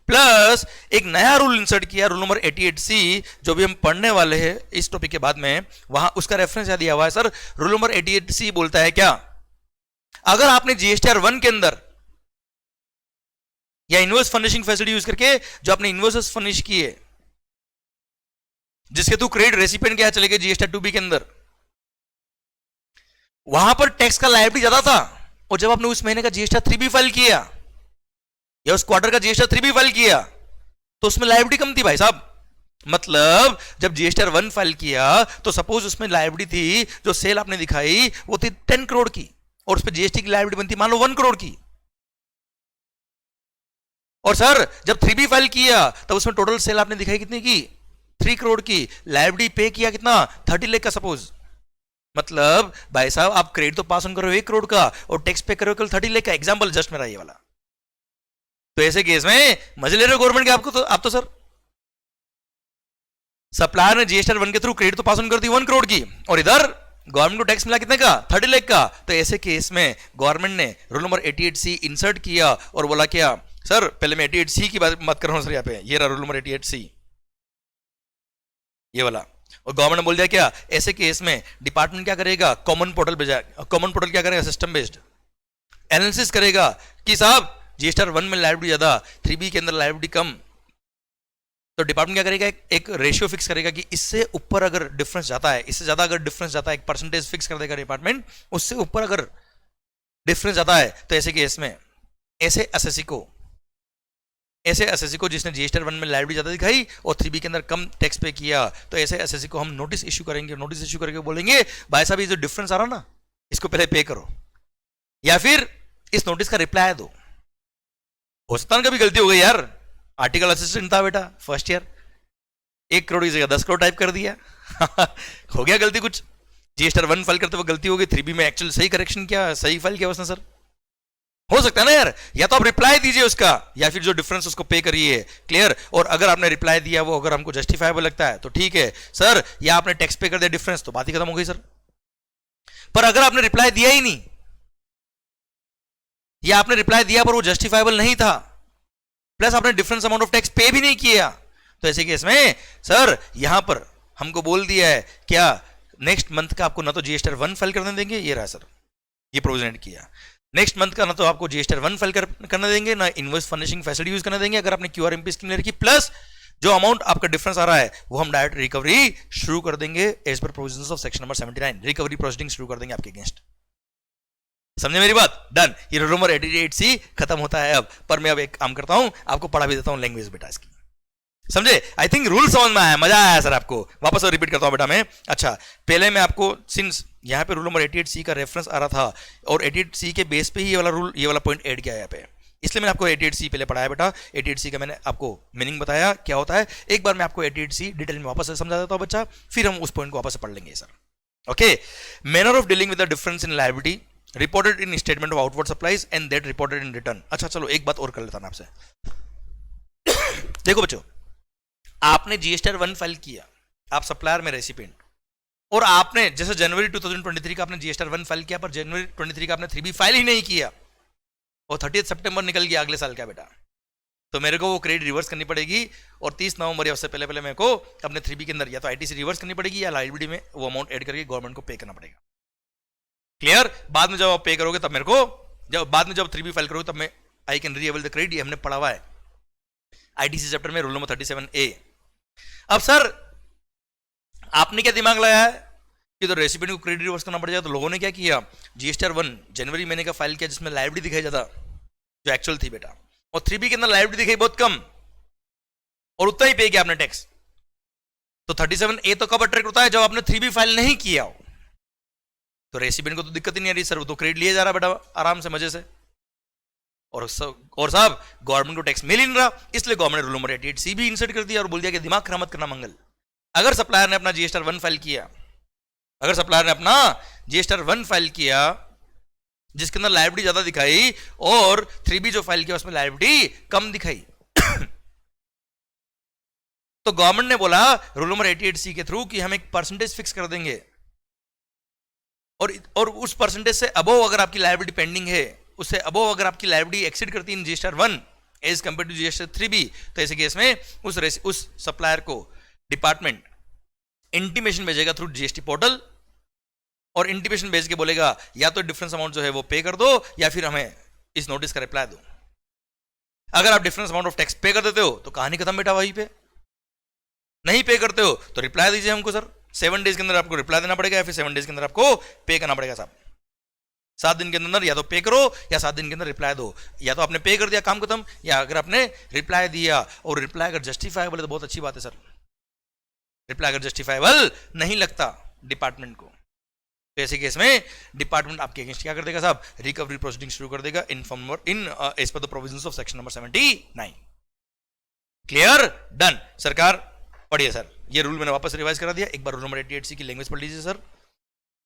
प्लस एक नया रूल इंसर्ट किया, रूल नंबर 88C, जो भी हम पढ़ने वाले हैं इस टॉपिक के बाद में, वहां उसका रेफरेंस याद दिया हुआ है सर। रूल नंबर 88C बोलता है क्या, अगर आपने जीएसटीआर 1 के अंदर या इनवॉइस फर्निशिंग फैसिलिटी यूज करके जो आपने इनवॉइसेस फर्निश किए, जिसके थ्रू क्रेडिट रेसिपिएंट के यहां चले गए जीएसटीआर 2B के अंदर, वहां पर टैक्स का लायबिलिटी ज्यादा था, और जब आपने उस महीने का जीएसटीआर 3B फाइल किया या उस क्वार्टर का जीएसटीआर 3B फाइल किया तो उसमें लायबिलिटी कम थी भाई साहब। मतलब जब जीएसटीआर 1 फाइल किया तो सपोज उसमें लायबिलिटी थी, जो सेल आपने दिखाई वो थी 10 करोड़ की, और उस पर जीएसटी की लायबिलिटी बनती मान लो 1 करोड़ की, और सर जब 3B फाइल किया तब उसमें टोटल सेल आपने दिखाई कितनी की, 3 करोड़ की, लायबिलिटी पे किया कितना, 30 लाख का सपोज। मतलब भाई साहब आप क्रेडिट तो पास ऑन करो 1 करोड़ का और टैक्स पे करो कल 30 लाख का। एग्जांपल जस्ट मेरा ये वाला। तो ऐसे केस में मजे ले रहे हो गवर्नमेंट के आपको, तो आप तो सर सप्लायर ने जीएसटीआर 1 के थ्रू क्रेडिट तो पास ऑन कर दी 1 करोड़ की, और इधर गवर्नमेंट को टैक्स मिला कितने का, 30 लाख का। तो ऐसे केस में गवर्नमेंट ने रूल नंबर 88C इंसर्ट किया और बोला क्या सर, पहले मैं 88C की बात कर रहा हूं सर, यहाँ पे ये रहा रूल नंबर 88C ये वाला, और गवर्नमेंट ने बोल दिया क्या, ऐसे केस में डिपार्टमेंट क्या करेगा, कॉमन पोर्टल पे जाए, कॉमन पोर्टल क्या करेगा, सिस्टम बेस्ड एनालिसिस करेगा कि साहब जीएसटीआर 1 में लायबिलिटी ज्यादा, 3B के अंदर लायबिलिटी कम, तो डिपार्टमेंट क्या करेगा, एक रेशियो फिक्स करेगा कि इससे ऊपर अगर डिफरेंस जाता है, इससे ज्यादा अगर डिफरेंस जाता है, एक परसेंटेज फिक्स कर देगा डिपार्टमेंट, उससे ऊपर अगर डिफरेंस जाता है तो ऐसे केस में ऐसे एसएससी को जिसने जीएसटीआर 1 में लायबिलिटी ज्यादा दिखाई और 3B के अंदर कम टैक्स पे किया, तो ऐसे एसएससी को हम नोटिस इश्यू करेंगे, नोटिस इश्यू करके बोलेंगे भाई साहब ये जो डिफरेंस आ रहा ना इसको पहले पे करो, या फिर इस नोटिस का रिप्लाई दो। हो सकता है कभी गलती हो गई यार, आर्टिकल असिस्टेंट था बेटा फर्स्ट ईयर, 1 करोड़ की जगह 10 करोड़ टाइप कर दिया हो गया गलती कुछ, जीएसटी 1 फाइल करते हुए गलती हो गई, 3B में एक्चुअल सही करेक्शन किया, सही फाइल किया उसने सर, हो सकता है ना यार, या तो आप रिप्लाई दीजिए उसका या फिर जो डिफरेंस उसको पे करिए, क्लियर। और अगर आपने रिप्लाई दिया वो अगर हमको जस्टिफाइबल लगता है तो ठीक है सर, या आपने टैक्स पे कर दिया डिफरेंस तो बात ही खत्म हो गई सर। पर अगर आपने रिप्लाई दिया ही नहीं, या आपने रिप्लाई दिया पर वो जस्टिफाइबल नहीं था, प्लस आपने डिफरेंस अमाउंट ऑफ टैक्स पे भी नहीं किया, तो ऐसे केस में सर यहां पर हमको बोल दिया है क्या, नेक्स्ट मंथ का आपको ना तो जीएसटी 1 फाइल करने देंगे, ये रहा सर, ये प्रोविजन किया, नेक्स्ट मंथ का ना तो आपको जीएसटी 1 फाइल करने देंगे, ना इनवॉइस फर्निशिंग फैसिलिटी यूज करने देंगे अगर आपने क्यूआरएमपी स्कीम ले रखी, प्लस जो अमाउंट आपका डिफरेंस आ रहा है वो हम डायरेक्ट रिकवरी शुरू कर देंगे as per provisions of section number 79, recovery proceeding शुरू कर देंगे आपके अगेंस्ट। समझे मेरी बात, डन, ये रूल नंबर 88C खत्म होता है अब। पर मैं अब एक काम करता हूं, आपको पढ़ा भी देता हूं लैंग्वेज बेटा इसकी, समझे। आई थिंक रूल समझ में आया, मजा आया सर आपको, वापस रिपीट करता हूं बेटा मैं। अच्छा, पहले मैं आपको सिंस यहां पे रूल नंबर 88C का रेफरेंस आ रहा था और 88C के बेस पे ही ये वाला रूल, ये वाला पॉइंट ऐड किया है यहाँ पे, इसलिए मैंने आपको 88C पहले पढ़ाया बेटा। 88C का मैंने आपको मीनिंग बताया क्या होता है, एक बार मैं आपको 88C डिटेल में वापस से समझा देता हूं बच्चा, फिर हम उस पॉइंट को वापस से पढ़ लेंगे sir. Okay, manner of dealing with the difference in liability reported in statement of outward supplies and that reported in return. अच्छा चलो एक बात और कर लेता हूं आपसे देखो बच्चों, आपने जीएसटी 1 फाइल किया, आप सप्लायर में रेसिपिएंट, और आपने जैसे जनवरी 2023 का आपने जीएसटी 1 फाइल किया, पर जनवरी 23 का आपने 3B फाइल ही नहीं किया और 30 सितंबर निकल गया अगले साल का बेटा, तो मेरे को वो क्रेडिट रिवर्स करनी पड़ेगी और 30 नवंबर या उससे पहले पहले मेरे को अपने 3B के अंदर या तो आईटीसी रिवर्स करनी पड़ेगी या लायबिलिटी में वो अमाउंट ऐड करके गवर्नमेंट को पे करना पड़ेगा। क्लियर, बाद में जब आप पे करोगे तब मेरे को, जब बाद में जब 3B फाइल करोगे तब मैं आई कैन रीअवेल द क्रेडिट, ये हमने पढ़ा हुआ है आईटीसी चैप्टर में रूल नंबर 37A। अब सर आपने क्या दिमाग लगाया है कि तो रेसिपिएंट को क्रेडिट रिवर्स करना पड़ जाएगा, तो लोगों ने क्या किया, जीएसटी 1 जनवरी महीने का फाइल किया जिसमें लायबिलिटी दिखाई ज्यादा जो एक्चुअल थी बेटा, और 3B के अंदर लायबिलिटी दिखाई बहुत कम और उतना ही पे किया आपने टैक्स, तो 37A तो कब अट्रैक्ट होता है जब आपने 3B फाइल नहीं किया हो, तो रेसिपिएंट को तो दिक्कत ही नहीं आ रही सर, वो तो क्रेडिट लिया जा रहा बेटा आराम से मजे से, और साहब गवर्नमेंट को टैक्स मिल ही नहीं रहा, इसलिए गवर्नमेंट ने रूल नंबर 88C भी इंसर्ट कर दिया और बोल दिया कि दिमाग खराब मत करना मंगल। अगर सप्लायर ने अपना जीएसटी 1 फाइल किया, अगर सप्लायर ने अपना जीएसटी 1 फाइल किया जिसके अंदर लायबिलिटी ज्यादा दिखाई और 3B जो फाइल किया उसमें लायबिलिटी कम दिखाई तो गवर्नमेंट ने बोला रूल नंबर 88C के थ्रू कि हम एक परसेंटेज फिक्स कर देंगे, और उस परसेंटेज से अबोव अगर आपकी लायबिलिटी पेंडिंग है, उससे अबोव अगर आपकी लायबिलिटी एक्सीड करती है in GST 1 as compare to GST 3B, तो ऐसे केस में उस सप्लायर को डिपार्टमेंट इंटीमेशन भेजेगा थ्रू जीएसटी पोर्टल, और इंटीमेशन भेज के बोलेगा या तो डिफरेंस अमाउंट जो है वो पे कर दो या फिर हमें इस नोटिस का रिप्लाई दो। अगर आप डिफरेंस अमाउंट ऑफ टैक्स पे कर देते हो तो कहानी खत्म बेटा, वहीं पे नहीं पे करते हो तो रिप्लाई दीजिए हमको सर, 7 डेज के अंदर आपको रिप्लाई देना पड़ेगा या फिर 7 डेज के अंदर आपको पे करना पड़ेगा साहब। 7 दिन के अंदर या तो पे करो या 7 दिन के अंदर रिप्लाई दो, या तो आपने पे कर दिया काम खत्म, या अगर आपने रिप्लाई दिया और रिप्लाई अगर जस्टिफाइबल है तो बहुत अच्छी बात है सर, रिप्लाई अगर जस्टिफाइबल नहीं लगता डिपार्टमेंट को तो ऐसे केस में डिपार्टमेंट आपके अगेंस्ट क्या कर देगा साहब, रिकवरी प्रोसीडिंग शुरू कर देगा in as per the provisions of section number 79। Clear, done. सरकार पढ़िए सर, ये रूल मैंने वापस रिवाइज करा दिया, एक बार रूल नंबर 88C की लैंग्वेज पढ़ लीजिए sir.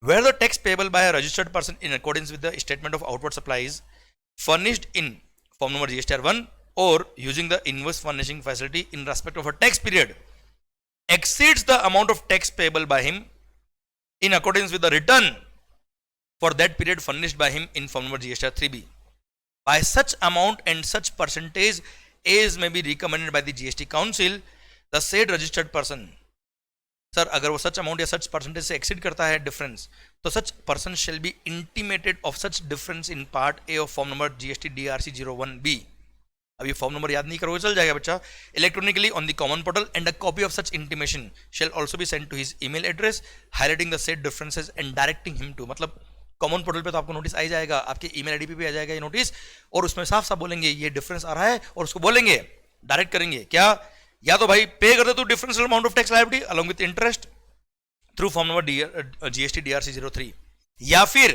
Where the tax payable by a registered person in accordance with the statement of outward supplies furnished in form number GSTR1 or using the invoice furnishing facility in respect of a tax period exceeds the amount of tax payable by him in accordance with the return for that period furnished by him in form number GSTR3B by such amount and such percentage as may be recommended by the GST Council, the said registered person। Sir अगर वो such amount या सच percentage से exceed करता है difference, तो such person shall be intimated of such difference in part A of form number GST DRC 01B। अब ये form number याद नहीं करोगे चल जाएगा बच्चा, electronically on the common portal and a copy of such intimation shall also be send to his email address highlighting the said differences and directing him to, मतलब common portal पे तो आपको नोटिस आ ही जाएगा, आपके ईमेल आईडी पे भी आ जाएगा ये नोटिस, और उसमें साफ साफ बोलेंगे ये डिफरेंस आ रहा है और उसको बोलेंगे डायरेक्ट करेंगे क्या, या तो भाई पे कर दे तू differential amount of tax liability along with interest through form number GST DRC 03, या फिर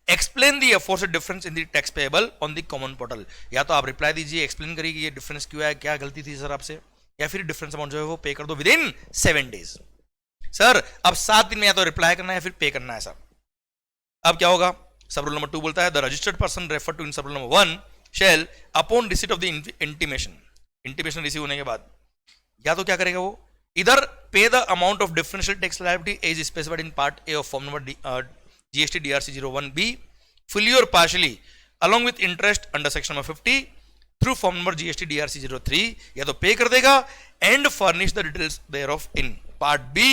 explain the aforesaid difference in the tax payable on the common portal. या तो आप रिप्लाई दीजिए, एक्सप्लेन करिए कि ये डिफरेंस क्यों है, क्या गलती थी सर आपसे, या फिर डिफरेंस अमाउंट जो है वो पे कर दो विद इन 7 days। सर अब 7 दिन में या तो रिप्लाई करना है या फिर पे करना है सर। अब क्या होगा, सब रूल नंबर 2 बोलता है the registered person refer to in sub rule number 1 shall upon receipt of the intimation receive होने के बाद या तो क्या करेगा वो, either pay the amount of differential tax liability as specified in part A of form number GST DRC 01B fully or partially along with interest under section number 50 through form number GST DRC 03 या तो पे कर देगा and furnish the details thereof in part B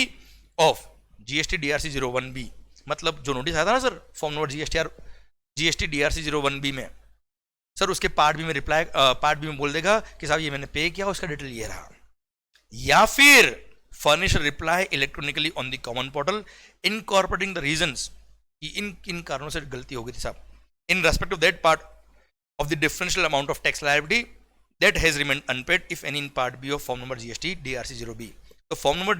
of GST DRC 01B। मतलब जो notice आया था ना sir form number GST DRC 01B में सर, उसके पार्ट बी में रिप्लाई पार्ट बी में बोल देगा कि साहब ये मैंने पे किया, उसका डिटेल ये रहा। या फिर furnish reply electronically on the common portal incorporating the reasons कि इन कारणों से गलती हो गई थी साहब, in respect of that part of the differential amount of tax liability that has remained unpaid if any in part B of form number GST DRC 0B। तो form number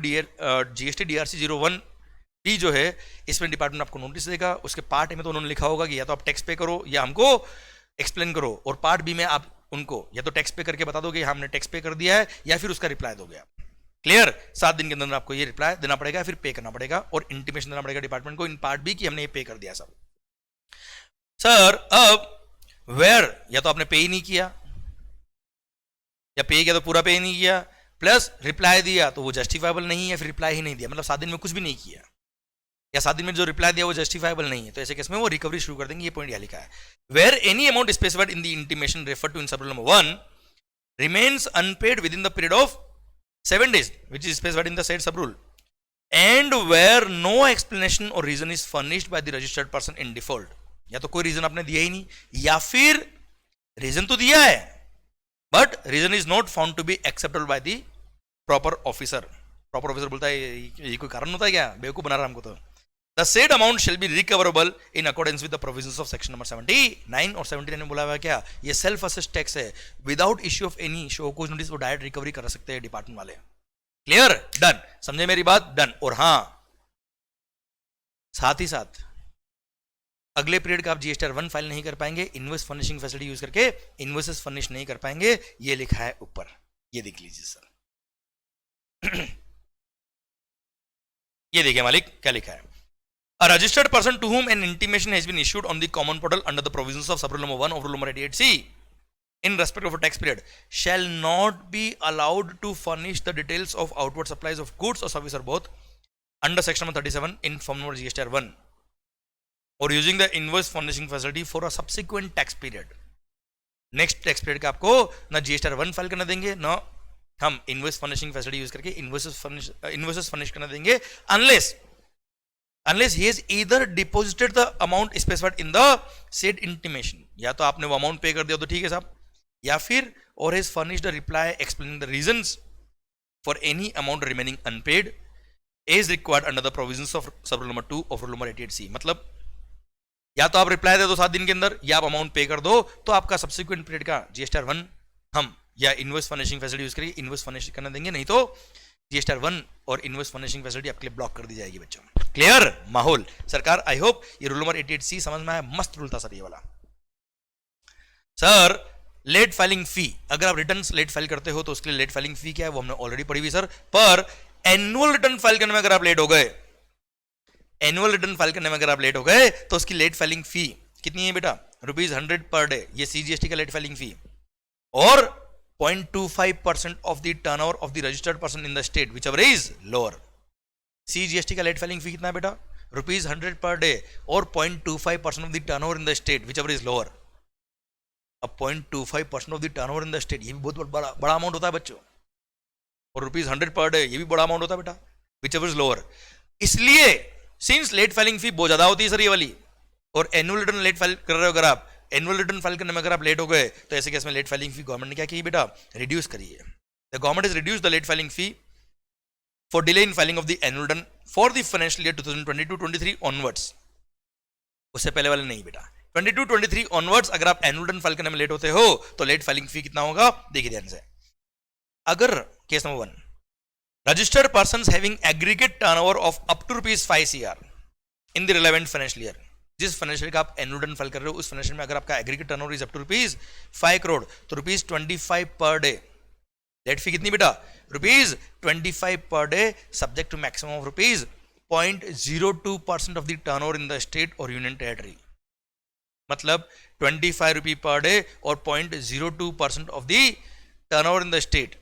GST DRC 01B जो है इसमें department आपको notice देगा, उसके part A में तो उन्होंने लिखा होगा कि या तो आप टैक्स पे करो या हमको एक्सप्लेन करो, और पार्ट बी में आप उनको या तो टैक्स पे करके बता दोगे हमने टैक्स पे कर दिया है, या फिर उसका रिप्लाई दोगे आप। क्लियर, 7 दिन के अंदर आपको ये रिप्लाई देना पड़ेगा, फिर पे करना पड़ेगा और इंटीमेशन देना पड़ेगा डिपार्टमेंट को इन पार्ट बी कि हमने ये पे कर दिया सब। सर अब वेयर या तो आपने पे ही नहीं किया, या पे किया तो पूरा पे ही नहीं किया, प्लस रिप्लाई दिया तो वो जस्टिफाइबल नहीं है, फिर रिप्लाई ही नहीं दिया, मतलब 7 दिन में कुछ भी नहीं किया, या 7 दिन में जो रिप्लाई दिया वो जस्टिफाइबल नहीं है, तो ऐसे केस में वो रिकवरी शुरू कर देंगे। ये पॉइंट यहाँ लिखा है, where any amount specified in the intimation refer to in sub rule number 1 remains unpaid within the period of 7 days which is specified in the said sub rule and where no explanation or reason is furnished by the registered person in default। या तो कोई reason आपने दिया ही नहीं, या फिर reason तो दिया है but reason is not found to be acceptable by the proper officer. Proper officer बोलता है ये कोई कारण होता है क्या, बेवकूफ बना रहा हमको। तो the said amount shall be recoverable in accordance with the provisions of section number 79 और 79 में बोला हुआ क्या, ये सेल्फ असेस्ड टैक्स है, without issue of any show cause notice वो डायरेक्ट रिकवरी कर सकते हैं डिपार्टमेंट वाले। क्लियर, डन, समझे मेरी बात, डन। और हाँ साथ ही साथ अगले पीरियड का आप GSTR 1 फाइल नहीं कर पाएंगे, इनवॉइस फर्निशिंग फैसिलिटी यूज करके इनवॉइसेस फर्निश नहीं कर पाएंगे, ये लिखा है ऊपर, ये देख लीजिए सर। ये देखिए मालिक क्या लिखा है, a registered person to whom an intimation has been issued on the common portal under the provisions of sub rule number 1 of rule number 88C in respect of a tax period shall not be allowed to furnish the details of outward supplies of goods or service or both under section number 37 in form number GSTR 1 or using the invoice furnishing facility for a subsequent tax period। Next tax period का आपको ना GSTR 1 file करना देंगे, ना हम invoice furnishing facility use करके invoices furnish करना देंगे, unless he has either deposited the amount specified in the said intimation। या तो आपने वो अमाउंट पे कर दिया तो ठीक है साहब, या फिर और has furnished a reply explaining the reasons for any amount remaining unpaid as required under the provisions of sub rule number 2 of rule number 88C। मतलब या तो आप रिप्लाई दे दो 7 दिन के अंदर, या आप अमाउंट पे कर दो, तो आपका सब्सिक्वेंट पीरियड का GSTR 1 हम या इनवॉइस फर्निशिंग फैसिलिटी यूज करके इनवॉइस फर्निश करना देंगे, नहीं तो GSTR 1 और इनवॉइस फर्निशिंग फैसिलिटी आपके लिए ब्लॉक कर दी जाएगी बच्चों। क्लियर माहौल सरकार, आई होप ये रूल नंबर 88C समझ में आया, मस्त रूल था सर ये वाला। सर लेट फाइलिंग फी, अगर आप रिटर्न लेट फाइल करते हो तो उसके लिए लेट फाइलिंग फी क्या है वो हमने ऑलरेडी पढ़ी हुई सर, पर एनुअल रिटर्न फाइल करने में अगर आप लेट हो गए, एनुअल रिटर्न फाइल करने में अगर आप लेट हो गए तो उसकी लेट फाइलिंग फी कितनी है बेटा, ₹100 पर डे, ये CGST का लेट फाइलिंग फी, और 0.25% of the turnover of the registered person in the state whichever is lower। CGST का लेट फाइलिंग फी कितना है बेटा, ₹100 पर डे और 0.25% of the turnover in the state whichever is lower। अब 0.25% of the turnover in the state ये भी बहुत बड़ा अमाउंट होता है बच्चों, और ₹100 पर डे ये भी बड़ा अमाउंट होता है बेटा, whichever is lower। इसलिए सिंस लेट फाइलिंग फी बहुत ज्यादा होती है सर ये वाली, और एनुअल रिटर्न लेट फाइल कर रहे हो अगर आप, एनुअल रिटर्न फाइल करने में अगर आप लेट हो गए तो ऐसे केस में लेट फाइलिंग फी गवर्नमेंट ने क्या की बेटा, रिड्यूस करी है। The government is reduce the late filing fee for delay in filing of the annual return for the financial year 2022-23 onwards. उससे पहले वाले नहीं बेटा, 22-23 ऑनवर्ड्स अगर आप एनुअल रिटर्न फाइल करने में लेट होते हो तो लेट फाइलिंग फी कितना होगा, देखिए ध्यान से। अगर case number 1, registered persons having aggregate turnover of up to ₹5 CR in the relevant financial year, जिस फाइनेंशियल का आप एनुअल रिटर्न फाइल कर रहे हो उस फाइनेंशियल में अगर आपका aggregate turnover is up to ₹5 crore तो ₹25 पर डे। लेट फी कितनी बेटा? ₹25 per day subject to maximum of ₹0.02% of the turnover in the state और यूनियन टेरिटरी। मतलब ₹25 पर डे और 0.02% of the turnover in the state.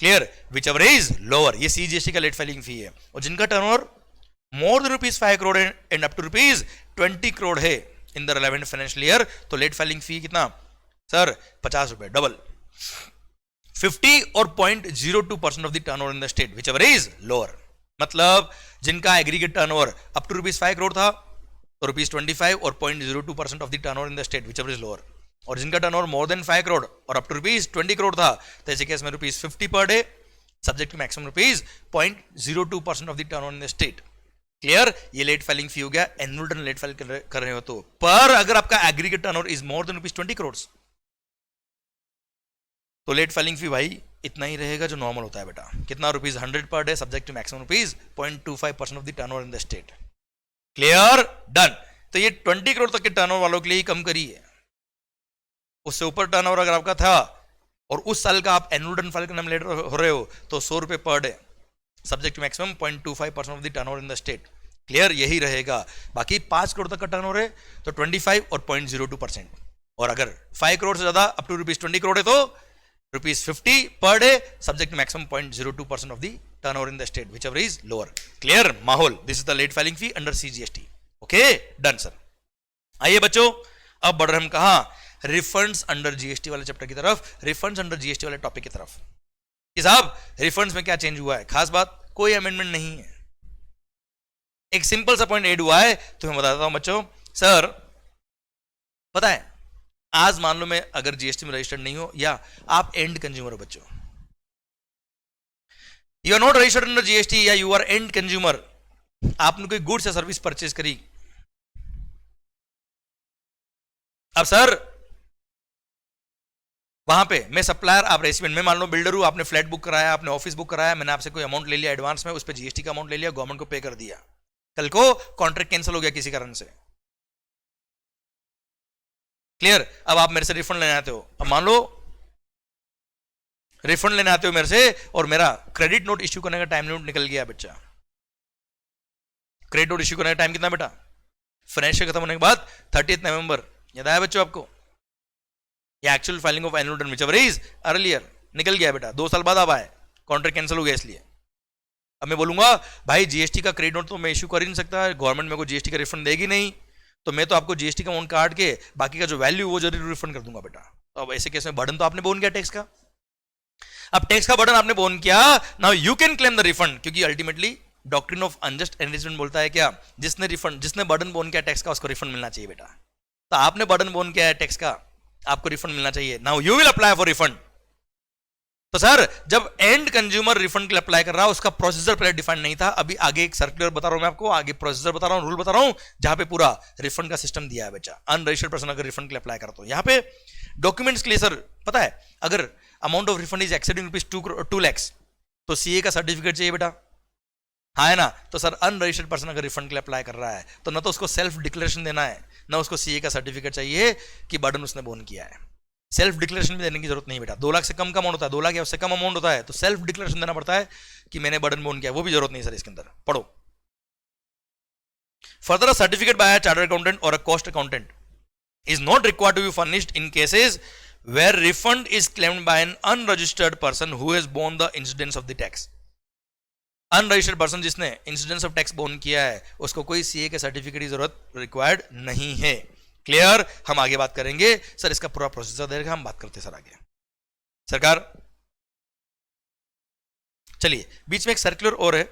Clear? Whichever is lower, ये CGST का late filing fee है। और जिनका turnover more than ₹5 crore and up to ₹20 crore है in the relevant financial year, तो लेट फाइलिंग फी कितना sir? ₹50, double 50 और 0.02% of the turnover in the state whichever is lower. मतलब जिनका aggregate turnover up to ₹5 crore था तो ₹25 और 0.02% of the turnover in the state whichever is lower. और जिनका टर्नओवर मोर देन 5 करोड़ और अप टू ₹20 करोड़ था तो ऐसे केस में ₹50 per day subject to maximum ₹0.02% of the turnover in the state. Clear? ये लेट फाइलिंग फी हो गया एनुअल रिटर्न लेट फाइल कर रहे हो तो। पर अगर आपका aggregate turnover is more than ₹20 crore तो लेट फाइलिंग फी भाई इतना ही रहेगा जो नॉर्मल होता है बेटा। कितना? ₹100 per day subject to maximum ₹0.25% of the turnover in the state. Clear? Done. तो ये 20 करोड़ तक के टर्नओवर वालों के लिए ही कम करी है। उससे ऊपर टर्नओवर अगर आपका था और उस साल का आप एनुअल रिटर्न फाइल करने में लेट हो रहे हो तो ₹100 per day subject to maximum 0.25% of the turnover in the state. Clear? यही रहेगा। बाकी 5 करोड़ तक का टर्नओवर है तो 25 और 0.02%। और अगर 5 करोड़ से ज्यादा अप टू ₹20 करोड़ है तो ₹50 per day subject to maximum 0.02% of the turnover in the state whichever is lower. Clear? माहौल, this is the late filing fee under CGST. Okay, done sir. आइए बच्चों, अब बढ़ रहे हम कहा? रिफंड्स अंडर जीएसटी वाले चैप्टर की तरफ, रिफंड्स अंडर जीएसटी वाले टॉपिक की तरफ। कि साहब रिफंड्स में क्या चेंज हुआ है? खास बात कोई अमेंडमेंट नहीं है, एक सिंपल सा पॉइंट ऐड हुआ है तो मैं बताता हूं बच्चों। सर पता है आज मान लो मैं अगर जीएसटी में रजिस्टर्ड नहीं हो या आप एंड कंज्यूमर हो बच्चों, you are not registered under GST या यू आर एंड कंज्यूमर, आपने कोई गुड्स या सर्विस परचेज करी। अब सर वहां पे मैं सप्लायर, आप रेसिपिएंट, मैं मान लो बिल्डर हूं, आपने फ्लैट बुक कराया, आपने ऑफिस बुक कराया, मैंने आपसे कोई अमाउंट ले लिया एडवांस में, उस पर जीएसटी का अमाउंट ले लिया, गवर्नमेंट को पे कर दिया, कल को कॉन्ट्रैक्ट कैंसिल हो गया किसी कारण से। क्लियर? अब आप मेरे से रिफंड लेने आते हो, अब मान लो रिफंड लेने आते हो मेरे से और मेरा क्रेडिट नोट इश्यू करने का टाइम लिमिट निकल गया बच्चा। क्रेडिट नोट इश्यू करने का टाइम कितना बेटा? फाइनेंशियल खत्म होने के बाद 30 नवंबर। याद आया बच्चों आपको? ये actual filing of annual return which ever is earlier निकल गया बेटा, 2 साल बाद अब आए, कॉन्ट्रैक्ट कैंसिल हो गया इसलिए। अब मैं बोलूंगा भाई जीएसटी का क्रेडिट नोट तो मैं इश्यू कर ही नहीं सकता, गवर्नमेंट मेरे को जीएसटी का रिफंड देगी नहीं, तो मैं तो आपको जीएसटी का अमाउंट काट के बाकी का जो वैल्यू वो जरूर रिफंड कर दूंगा बेटा। तो अब ऐसे केस में बर्डन तो आपने बोन किया टैक्स का, अब टैक्स का बर्डन आपने बोन किया, now you can claim the refund, क्योंकि ultimately doctrine of unjust enrichment बोलता है क्या? जिसने बर्डन बोन किया टैक्स का उसको रिफंड मिलना चाहिए बेटा। तो आपने बर्डन बोन किया है टैक्स का, आपको रिफंड मिलना चाहिए। Now you will apply for refund. तो सर जब एंड कंज्यूमर रिफंड के लिए अप्लाई कर रहा है उसका प्रोसीजर पहले डिफाइंड नहीं था, अभी आगे एक सर्कुलर बता रहा हूं मैं आपको, आगे प्रोसीजर बता रहा हूं, रूल बता रहा हूं, जहां पे पूरा रिफंड का सिस्टम दिया है बच्चा। अनरजिस्टर्ड पर्सन अगर रिफंड के लिए अप्लाई करता हो, यहां पे डॉक्यूमेंट्स के लिए सर पता है अगर amount of refund is exceeding ₹2 lakh तो सीए का सर्टिफिकेट चाहिए बेटा, हाँ है ना? तो सर अनरजिस्टर्ड पर्सन अगर रिफंड के लिए अप्लाई कर रहा है तो ना तो उसको सेल्फ डिक्लेरेशन देना है, ना उसको सीए का सर्टिफिकेट चाहिए कि बर्डन उसने बोन किया है। सेल्फ डिक्लेरेशन भी देने की जरूरत नहीं बेटा, 2 लाख से कम का अमाउंट होता है, 2 लाख या उससे कम अमाउंट होता है तो सेल्फ डिक्लेरेशन देना पड़ता है कि मैंने बर्डन बोन किया, वो भी जरूरत नहीं सर इसके अंदर। पढ़ो further, a certificate by a chartered accountant or a cost accountant is not required to be furnished in cases where refund is claimed by an unregistered person who has borne the incidence of the tax. Unregistered person जिसने incidence of tax borne किया है उसको कोई CA के certificate की जरूरत required नहीं है। क्लियर? हम आगे बात करेंगे सर, इसका पूरा प्रोसीजर देगा, हम बात करते हैं सर आगे। सरकार चलिए, बीच में एक सर्कुलर और है,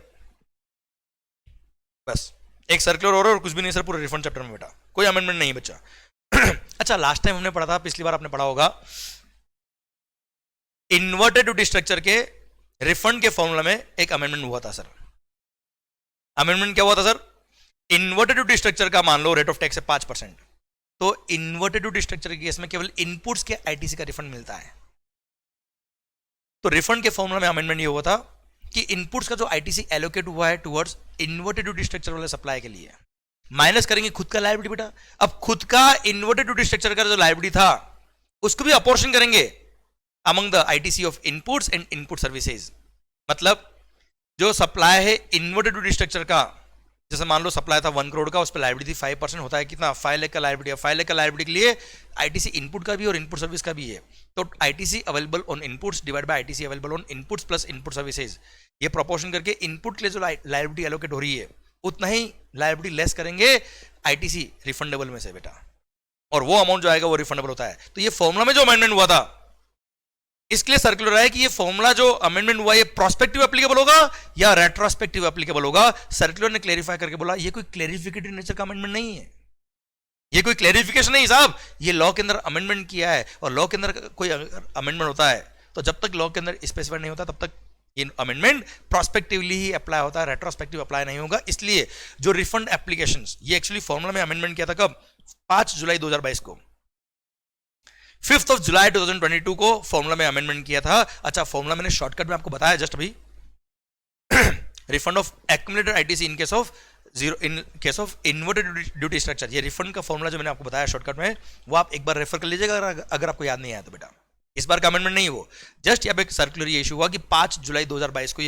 बस एक सर्कुलर और है और कुछ भी नहीं सर, पूरे रिफंड चैप्टर में बेटा कोई अमेंडमेंट नहीं बच्चा। अच्छा लास्ट टाइम हमने पढ़ा था, पिछली बार आपने पढ़ा होगा, इन्वर्टेड ड्यूटी स्ट्रक्चर के रिफंड के फॉर्मूला में एक अमेंडमेंट हुआ था सर। अमेंडमेंट क्या हुआ था सर? इन्वर्टेड ड्यूटी स्ट्रक्चर का मान लो रेट ऑफ टैक्स है 5%, तो इन्वर्टेड ड्यूटी स्ट्रक्चर के केस में केवल इनपुट्स के आईटीसी का रिफंड मिलता है। तो रिफंड के फॉर्मूला में अमेंडमेंट ये हुआ था कि इनपुट्स का जो आईटीसी एलोकेट हुआ है टुवर्ड्स इन्वर्टेड ड्यूटी स्ट्रक्चर वाले सप्लाई के लिए, माइनस करेंगे खुद का लायबिलिटी बेटा। अब खुद का इन्वर्टेड ड्यूटी स्ट्रक्चर का जो लायबिलिटी था उसको भी अपोर्शन करेंगे among the ITC of inputs and input services. मतलब जो सप्लाई है इन्वर्टेड ड्यूटी स्ट्रक्चर का, जैसे मान लो सप्लाई था 1 करोड़ का, उस पर लायबिलिटी थी 5%, होता है कितना 5 लाख का लायबिलिटी है। 5 लाख का लायबिलिटी के लिए आईटीसी इनपुट का भी और इनपुट सर्विस का भी है, तो ITC available on inputs divide by ITC available on inputs plus input services, ये प्रोपोर्शन करके इनपुट के लिए जो लायबिलिटी एलोकेट हो रही है उतना ही लायबिलिटी लेस करेंगे आईटीसी रिफंडेबल में से बेटा, और वो अमाउंट जो आएगा वो रिफंडेबल होता है। तो ये फॉर्मूला में जो अमेंडमेंट हुआ था इसके लिए सर्कुलर है कि ये फॉर्मूला जो अमेंडमेंट हुआ ये प्रोस्पेक्टिव एप्लीकेबल होगा या रेट्रोस्पेक्टिव एप्लीकेबल होगा। सर्कुलर ने क्लेरिफाई करके बोला ये कोई क्लेरिफिकेटिव नेचर का अमेंडमेंट नहीं है, ये कोई क्लेरिफिकेशन नहीं साहब, ये लॉ के अंदर अमेंडमेंट किया है, और लॉ के अंदर कोई अमेंडमेंट होता है तो जब तक लॉ के अंदर स्पेसिफाइड नहीं होता तब तक ये अमेंडमेंट प्रोस्पेक्टिवली ही अप्लाई होता है, रेट्रोस्पेक्टिव अप्लाई नहीं होगा। इसलिए जो रिफंड एप्लीकेशंस, ये एक्चुअली फॉर्मूला में अमेंडमेंट किया था कब, 5 जुलाई 2022 को, 5 जुलाई 2022 को फॉर्मूला में अमेंडमेंट किया था। अच्छा, फॉर्मूला मैंने शॉर्टकट में आपको बताया जस्ट अभी, refund of accumulated ITC in case of zero, in case of inverted duty structure, ये रिफंड का फॉर्मूला जो मैंने आपको बताया शॉर्टकट में, वो आप एक बार रेफर कर लीजिएगा अगर आपको याद नहीं आया तो बेटा। इस बार का अमेंडमेंट नहीं, वो जस्ट यहाँ पे एक सर्कुलर ये इशू हुआ कि 5 जुलाई 2022 को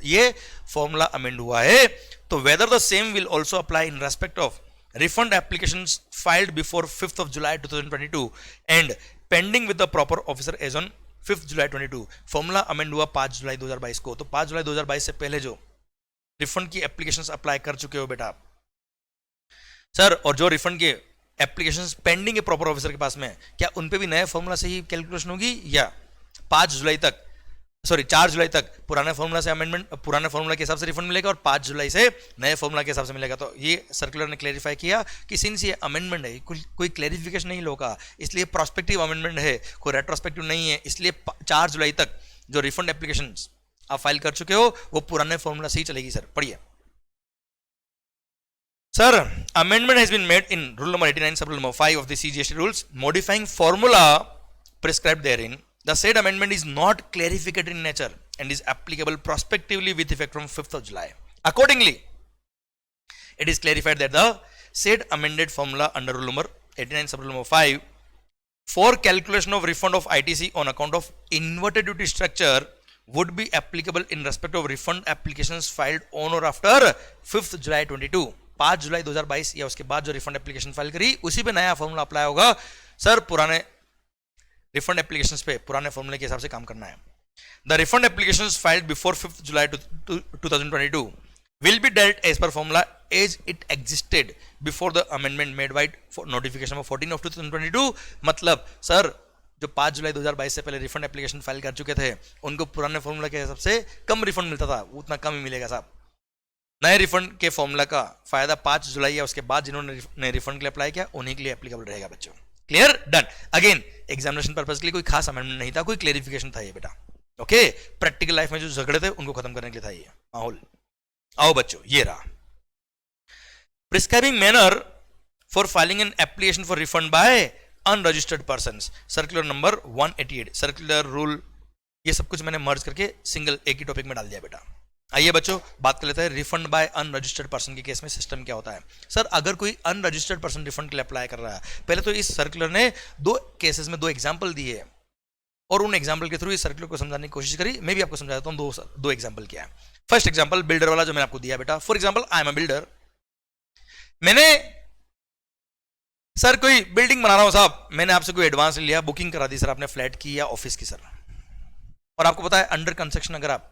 ये फॉर्मूला अमेंड हुआ है। तो whether the same will also apply in respect of refund applications filed before 5th of July 2022 and pending with the proper officer as on 5th July 22। Formula amend हुआ 5 जुलाई 2022 को, तो 5 जुलाई 2022 से पहले जो रिफंड की एप्लीकेशंस अप्लाई कर चुके हो बेटा आप सर, और जो रिफंड के एप्लीकेशंस पेंडिंग है प्रॉपर ऑफिसर के पास में, क्या उन पे भी नए फॉर्मूला से ही कैलकुलेशन होगी या 4 जुलाई तक पुराने फॉर्मूला से अमेंडमेंट, पुराने फॉर्मूला के हिसाब से रिफंड मिलेगा और 5 जुलाई से नए फॉर्मूला के हिसाब से मिलेगा। तो ये सर्कुलर ने क्लेरिफाई किया कि सिंस ये अमेंडमेंट है, कोई क्लेरिफिकेशन नहीं होगा, इसलिए प्रोस्पेक्टिव अमेंडमेंट है, कोई रेट्रोस्पेक्टिव नहीं है, इसलिए 4 जुलाई तक जो रिफंड एप्लीकेशन आप फाइल कर चुके हो वो पुराने फॉर्मूला से ही चलेगी। सर पढ़िए sir, amendment has been made in rule number 89 sub rule number 5 of the CGST rules modifying formula prescribed therein. The said amendment is not clarificatory in nature and is applicable prospectively with effect from 5th of July. Accordingly, it is clarified that the said amended formula under rule number 89 sub rule number 5 for calculation of refund of ITC on account of inverted duty structure would be applicable in respect of refund applications filed on or after 5th July 22। 5 जुलाई 2022 या उसके बाद जो refund application file करी उसी पे नया formula apply होगा। Sir पुराने रिफंड एप्लीकेशंस पे पुराने फॉर्मूले के हिसाब से काम करना है। The refund applications filed before 5th July 2022 will be dealt as per formula as it existed before the amendment made by notification number 14 of 2022। मतलब सर जो 5 जुलाई 2022 से पहले रिफंड एप्लीकेशन फाइल कर चुके थे उनको पुराने फॉर्मूला के हिसाब से कम रिफंड मिलता था, उतना कम ही मिलेगा साहब। नए रिफंड के फॉर्मूला का फायदा 5 जुलाई या उसके बाद जिन्होंने नए रिफंड के लिए अप्लाई किया उन्हीं के लिए एप्लीकेबल रहेगा बच्चों। Clear, done. Again examination purpose के लिए कोई खास अमेंडमेंट नहीं था, कोई क्लेरिफिकेशन था ये बेटा। ओके, प्रैक्टिकल लाइफ में जो झगड़े थे उनको खत्म करने के लिए था ये माहौल। आओ बच्चों, ये रहा prescribing manner for filing an application for refund bye unregistered persons, circular number 188, circular rule, ये सब कुछ मैंने मर्ज करके सिंगल एक ही टॉपिक में डाल दिया बेटा। आइए बच्चों बात कर लेते हैं रिफंड बाय अनरजिस्टर्ड पर्सन के केस में सिस्टम क्या होता है। सर अगर कोई अनरजिस्टर्ड पर्सन रिफंड के लिए अप्लाई कर रहा है, पहले तो इस सर्कुलर ने 2 केसेस में 2 एग्जांपल दिए और उन एग्जांपल के थ्रू इस सर्कुलर को समझाने की कोशिश करी। मैं भी आपको समझा देता हूँ 2 एग्जांपल क्या है। फर्स्ट एग्जांपल बिल्डर वाला जो मैंने आपको दिया बेटा। For example I am a builder, मैंने सर कोई बिल्डिंग बना रहा हूं साहब, मैंने आपसे कोई एडवांस लिया, बुकिंग करा दी सर आपने फ्लैट की या ऑफिस की सर, और आपको पता है अंडर कंस्ट्रक्शन अगर आप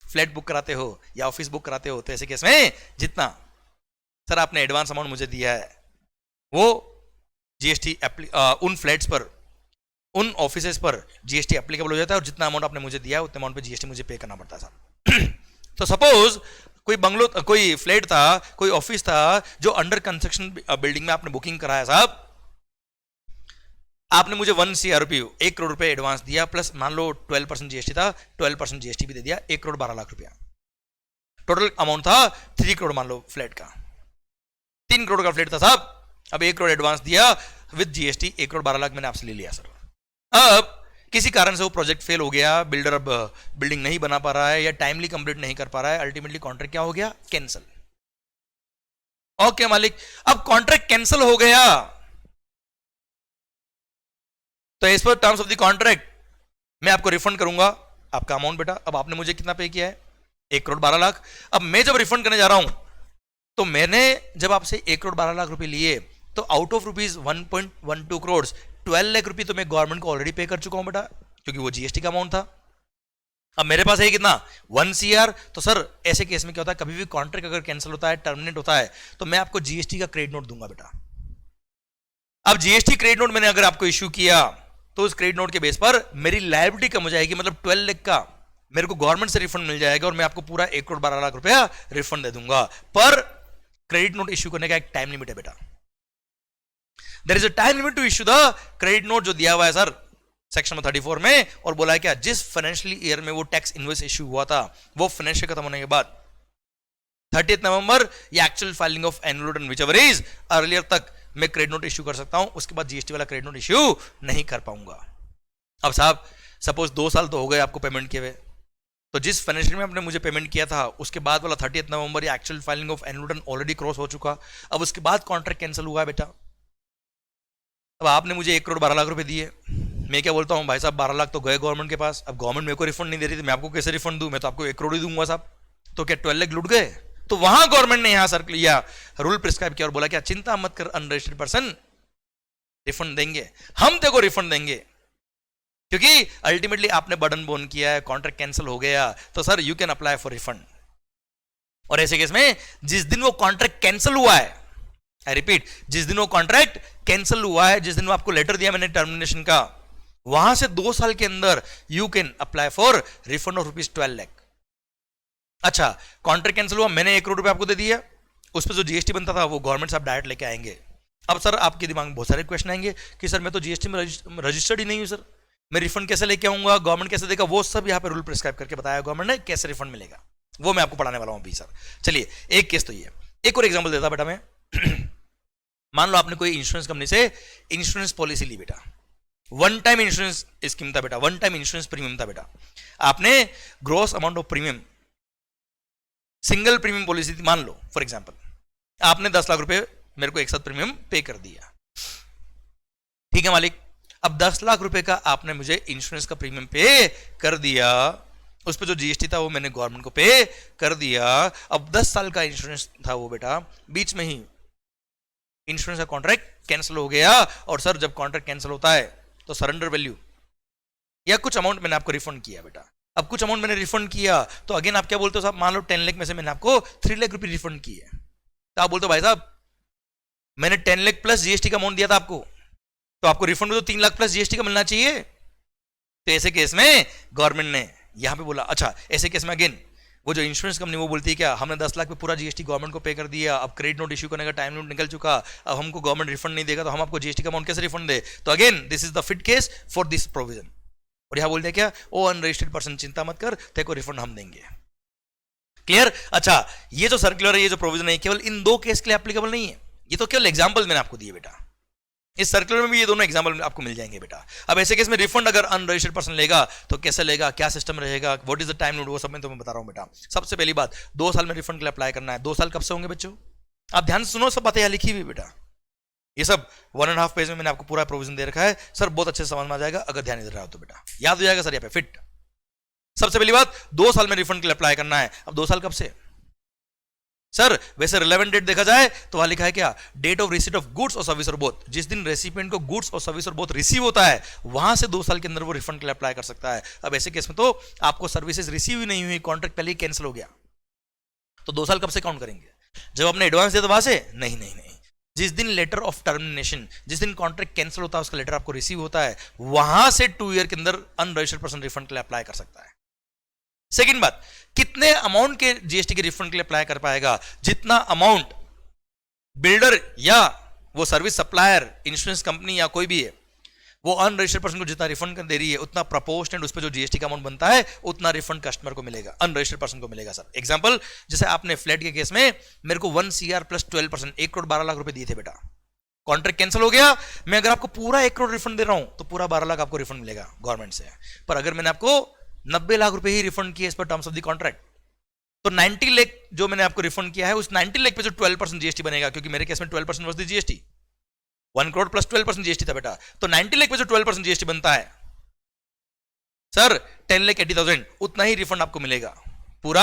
फ्लैट बुक कराते हो या ऑफिस बुक कराते हो तो ऐसे केस में जितना सर आपने एडवांस अमाउंट मुझे दिया है वो जीएसटी उन फ्लैट्स पर, उन ऑफिसेस पर जीएसटी एप्लीकेबल हो जाता है, और जितना अमाउंट आपने मुझे दिया है उतने अमाउंट पे जीएसटी मुझे पे करना पड़ता है सर। तो सपोज कोई बंगलो, कोई फ्लैट था, कोई ऑफिस था जो अंडर कंस्ट्रक्शन बिल्डिंग में आपने बुकिंग कराया साहब, आपने मुझे 1 CR 1 करोड़ रुपए एडवांस दिया, प्लस मान लो 12% जीएसटी था, 12% जीएसटी भी दे दिया, 1 करोड़ 12 लाख रुपया टोटल अमाउंट था। 3 करोड़ मान लो फ्लैट का, 3 करोड़ का फ्लैट था साहब, अब 1 करोड़ एडवांस दिया विद जीएसटी, 1 करोड़ 12 लाख मैंने आपसे ले लिया सर। अब किसी कारण से वो प्रोजेक्ट फेल हो गया, बिल्डर अब बिल्डिंग नहीं बना पा रहा है या टाइमली कंप्लीट नहीं कर पा रहा है, अल्टीमेटली कॉन्ट्रैक्ट क्या हो गया, कैंसिल। ओके मालिक, अब कॉन्ट्रैक्ट कैंसिल हो गया तो as per terms of the contract मैं आपको रिफंड करूंगा आपका अमाउंट बेटा। अब आपने मुझे कितना पे किया है? 1,12,00,000। अब मैं जब रिफंड करने जा रहा हूं तो मैंने जब आपसे 1,12,00,000 रुपए लिए तो out of rupees 1.12 crore 12 lakh रुपए तो मैं गवर्नमेंट को ऑलरेडी पे कर चुका हूं बेटा, क्योंकि वो जीएसटी का अमाउंट था। अब मेरे पास है कितना? 1 CR। तो सर ऐसे केस में क्या होता है, कभी भी कॉन्ट्रैक्ट अगर कैंसिल होता है, टर्मिनेट होता है, तो मैं आपको जीएसटी का क्रेडिट नोट दूंगा बेटा। अब जीएसटी क्रेडिट नोट मैंने अगर आपको इश्यू किया तो उस क्रेडिट नोट के बेस पर मेरी लायबिलिटी कम हो जाएगी, मतलब 12 लाख का मेरे को गवर्नमेंट से रिफंड मिल जाएगा और मैं आपको पूरा 1,12,00,000 रुपया रिफंड दे दूंगा। पर क्रेडिट नोट इश्यू करने का एक टाइम लिमिट है बेटा। There is a time limit to issue the credit note, जो दिया हुआ है सर सेक्शन 34 में, और बोला है क्या, जिस फाइनेंशियल ईयर में वो टैक्स इनवॉइस इश्यू हुआ था वो फाइनेंशियल खत्म होने के बाद 30 नवंबर या actual filing of annual return whichever is earlier तक मैं क्रेडिट नोट इश्यू कर सकता हूं। उसके बाद जीएसटी वाला क्रेडिट नोट इश्यू नहीं कर पाऊंगा। अब साहब सपोज 2 साल तो हो गए आपको पेमेंट किए हुए, तो जिस फाइनेंशियल में आपने मुझे पेमेंट किया था उसके बाद वाला 30 नवंबर या actual filing of annual return already cross हो चुका। अब उसके बाद कॉन्ट्रैक्ट कैंसिल हुआ बेटा। अब आपने मुझे 1,12,00,000 रुपए दिए, मैं क्या बोलता हूं, भाई साहब 12 लाख तो गए गवर्नमेंट के पास, अब गवर्नमेंट मेरे को रिफंड नहीं दे रही थी, मैं आपको कैसे रिफंड दूं? मैं तो आपको 1 करोड़ ही दूंगा साहब। तो क्या 12 लाख लुट गए? तो वहां गवर्नमेंट ने यहां सर या रूल प्रिस्क्राइब किया और बोला क्या, चिंता मत कर, अनरजिस्टर्ड पर्सन रिफंड देंगे, हम तेरे को रिफंड देंगे, क्योंकि अल्टीमेटली आपने बर्डन बोन किया है, कॉन्ट्रैक्ट कैंसिल हो गया, तो sir you can apply for refund. और ऐसे केस में जिस दिन वो कॉन्ट्रैक्ट कैंसिल हुआ है, आई रिपीट, जिस दिन वो कॉन्ट्रैक्ट कैंसिल हुआ है, जिस दिन वो आपको लेटर दिया मैंने टर्मिनेशन का, वहां से 2 साल के अंदर you can apply for refund of rupees 12 lakh. अच्छा, कॉन्ट्रैक्ट कैंसिल हुआ, मैंने 1 करोड़ रुपए आपको दे दिया, उस पर जो जीएसटी बनता था वो गवर्नमेंट साहब डायरेक्ट लेके आएंगे। अब सर आपके दिमाग में बहुत सारे क्वेश्चन आएंगे कि सर मैं तो जीएसटी में रजिस्टर्ड ही नहीं हूं, सर मैं रिफंड कैसे लेके आऊंगा, गवर्नमेंट कैसे देगा? वो सब यहाँ पे रूल प्रिस्क्राइब करके बताया गवर्नमेंट ने कैसे रिफंड मिलेगा, वो मैं आपको पढ़ाने वाला हूं अभी सर। चलिए एक केस तो ये, एक और एग्जाम्पल देता बेटा मैं। मान लो आपने कोई इंश्योरेंस कंपनी से इंश्योरेंस पॉलिसी ली बेटा, वन टाइम इंश्योरेंस स्कीम था बेटा, वन टाइम इंश्योरेंस प्रीमियम था बेटा। आपने gross amount of premium, single premium policy थी, मान लो फॉर एग्जांपल आपने 10 लाख रुपए मेरे को एक साथ प्रीमियम पे कर दिया, ठीक है मालिक। अब 10 लाख रुपए का आपने मुझे इंश्योरेंस का प्रीमियम पे कर दिया, उस पर जो जीएसटी था वो मैंने गवर्नमेंट को पे कर दिया। अब 10 साल का इंश्योरेंस था वो बेटा, बीच में ही इंश्योरेंस का कॉन्ट्रैक्ट कैंसिल हो गया, और सर जब कॉन्ट्रैक्ट कैंसिल होता है तो सरेंडर वैल्यू या कुछ अमाउंट मैंने आपको रिफंड किया बेटा। अब कुछ अमाउंट मैंने रिफंड किया तो अगेन आप क्या बोलते हो साहब, मान लो 10 लाख में से मैंने आपको 3 लाख रुपए रिफंड किए, तो आप बोलते हो भाई साहब मैंने 10 लाख प्लस जीएसटी का अमाउंट दिया था आपको, तो आपको रिफंड तो 3 लाख प्लस जीएसटी का मिलना चाहिए। तो ऐसे केस में गवर्नमेंट ने यहां पे बोला, अच्छा ऐसे केस में अगेन वो जो इंश्योरेंस कंपनी वो बोलती है क्या, हमने 10 लाख पे पूरा जीएसटी गवर्नमेंट को पे कर दिया, अब क्रेडिट नोट इश्यू करने का टाइम लिमिट निकल चुका, अब हमको गवर्नमेंट रिफंड नहीं देगा तो हम आपको जीएसटी का अमाउंट कैसे रिफंड दे? तो again this is the fit case for this provision. और यहां बोलते हैं क्या, ओ अनरजिस्टर्ड पर्सन चिंता मत कर, तेरे को रिफंड हम देंगे। क्लियर? अच्छा ये जो सर्कुलर है, ये जो प्रोविजन है, केवल इन 2 केस के लिए एप्लीकेबल नहीं है, ये तो केवल एग्जाम्पल मैंने आपको दिए बेटा। इस सर्कुलर में भी ये दोनों एग्जांपल आपको मिल जाएंगे बेटा। अब ऐसे केस में रिफंड अगर अनरजिस्टर्ड पर्सन लेगा तो कैसे लेगा, क्या सिस्टम रहेगा, what is the time limit, वो सब मैं तुम्हें बता रहा हूं बेटा। सबसे पहली बात, 2 साल में रिफंड के लिए अप्लाई करना है। 2 साल कब से होंगे बच्चों? आप ध्यान से सुनो, सब बातें यहां लिखी हुई बेटा, ये सब 1.5 पेज में मैंने आपको पूरा प्रोविजन दे रखा है सर, बहुत अच्छे से समझ में आ जाएगा अगर ध्यान दे रहा हो तो बेटा, याद हो जाएगा सर यहाँ पे फिट। सबसे पहली बात, 2 साल में रिफंड के लिए अप्लाई करना है। अब 2 साल कब से सर? वैसे रिलेवेंट डेट देखा जाए तो वहां लिखा है क्या, date of receipt of goods और सर्विस और बोथ, जिस दिन रेसिपिएंट को गुड्स और सर्विस और बोथ रिसीव होता है वहां से 2 साल के अंदर वो रिफंड के लिए अप्लाई कर सकता है। अब ऐसे केस में तो आपको सर्विसेज रिसीव ही नहीं हुई, कॉन्ट्रैक्ट पहले ही कैंसिल हो गया, तो 2 साल कब से काउंट करेंगे? जब आपने एडवांस दिया था वहां से? नहीं नहीं नहीं, जिस दिन लेटर ऑफ टर्मिनेशन, जिस दिन कॉन्ट्रैक्ट कैंसिल होता है उसका लेटर आपको रिसीव होता है, वहां से 2 ईयर के अंदर अनरजिस्टर्ड पर्सन रिफंड के लिए अप्लाई कर सकता है। सेकंड बात, कितने अमाउंट के जीएसटी के रिफंड के लिए अप्लाई कर पाएगा? जितना अमाउंट बिल्डर या वो सर्विस सप्लायर, इंश्योरेंस कंपनी या कोई भी है, वो अनरजिस्टर्ड पर्सन को जितना रिफंड कर दे रही है उतना प्रोपोर्शनेट उस पर जो जीएसटी का अमाउंट बनता है उतना रिफंड कस्टमर को मिलेगा, अनरजिस्टर्ड पर्सन को मिलेगा सर। एग्जांपल, जैसे आपने फ्लैट के केस में मेरे को 1 CR प्लस 12%, 1,12,00,000 रुपए दिए थे बेटा, कॉन्ट्रैक्ट कैंसिल हो गया, मैं अगर आपको पूरा 1 करोड़ रिफंड दे रहा हूं तो पूरा 12 लाख आपको रिफंड मिलेगा गवर्नमेंट से। पर अगर मैंने आपको 90 लाख रुपए ही रिफंड किए इस पर टर्म्स ऑफ द कॉन्ट्रैक्ट, तो 90 लाख जो मैंने आपको रिफंड किया है, उस 90 लाख पे जो 12% जीएसटी बनेगा, क्योंकि मेरे केस में 12% was the GST, 1 crore plus 12% GST था बेटा, तो 90 लाख पे जो 12% जीएसटी बनता है सर 10,80,000, उतना ही रिफंड आपको मिलेगा, पूरा